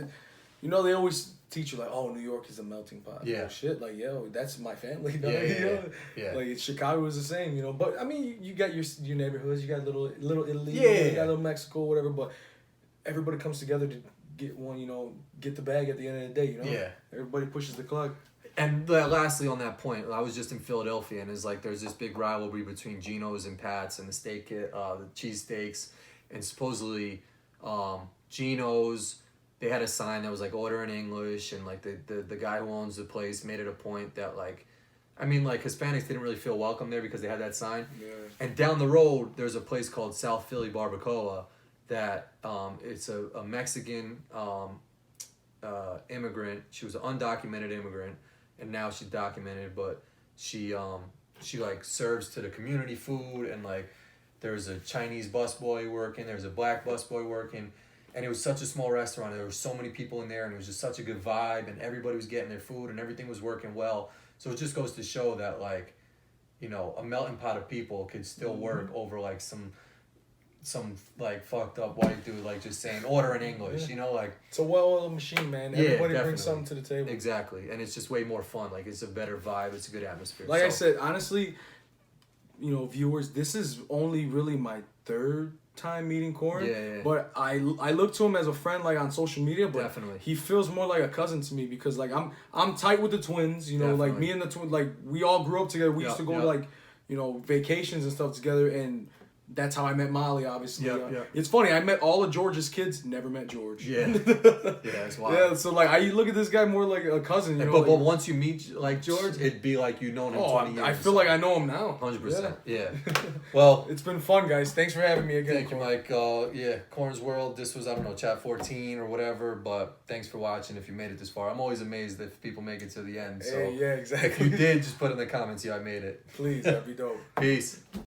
you know, they always teach you like, oh, New York is a melting pot. Yeah. Oh, shit, like yo, that's my family. Dog. Yeah, You know? yeah. Like Chicago is the same, you know. But I mean, you got your neighborhoods. You got little Italy. Yeah. You got little Mexico, whatever. But everybody comes together to get one. You know, get the bag at the end of the day. You know. Yeah. Everybody pushes the clock. And lastly, on that point, I was just in Philadelphia, and it's like there's this big rivalry between Geno's and Pat's and the steak, the cheesesteaks, and supposedly Geno's. They had a sign that was like order in English, and like the guy who owns the place made it a point that like, I mean like Hispanics didn't really feel welcome there because they had that sign. Yeah. And down the road, there's a place called South Philly Barbacoa that it's a Mexican immigrant. She was an undocumented immigrant, and now she's documented, but she like serves to the community food, and like there's a Chinese busboy working, there's a black busboy working, and it was such a small restaurant, and there were so many people in there, and it was just such a good vibe, and everybody was getting their food, and everything was working well. So it just goes to show that like, you know, a melting pot of people could still work over like some like fucked up white dude like just saying order in English, you know, like it's a well-oiled machine, man. Everybody brings something to the table. Exactly, and it's just way more fun. Like it's a better vibe. It's a good atmosphere. Like I said, honestly, you know, viewers, this is only really my third time meeting Corin. Yeah. But I look to him as a friend, like on social media. But Definitely. he feels more like a cousin to me because like I'm tight with the twins. You know, Definitely. like me and the twins, like we all grew up together. We used to go like, you know, vacations and stuff together, and that's how I met Molly, obviously. It's funny, I met all of George's kids, never met George. Yeah. It's wild. Yeah, so like I look at this guy more like a cousin, you know. But once you meet like George, it'd be like you've known him 20 years. I feel like I know him now. 100%. Yeah. Well, it's been fun, guys. Thanks for having me again. Thank you, Mike. Corin's World. This was, I don't know, chat 14 or whatever, but thanks for watching if you made it this far. I'm always amazed if people make it to the end. So yeah, exactly. If you did, just put in the comments, yeah, I made it. Please, that'd be dope. Peace.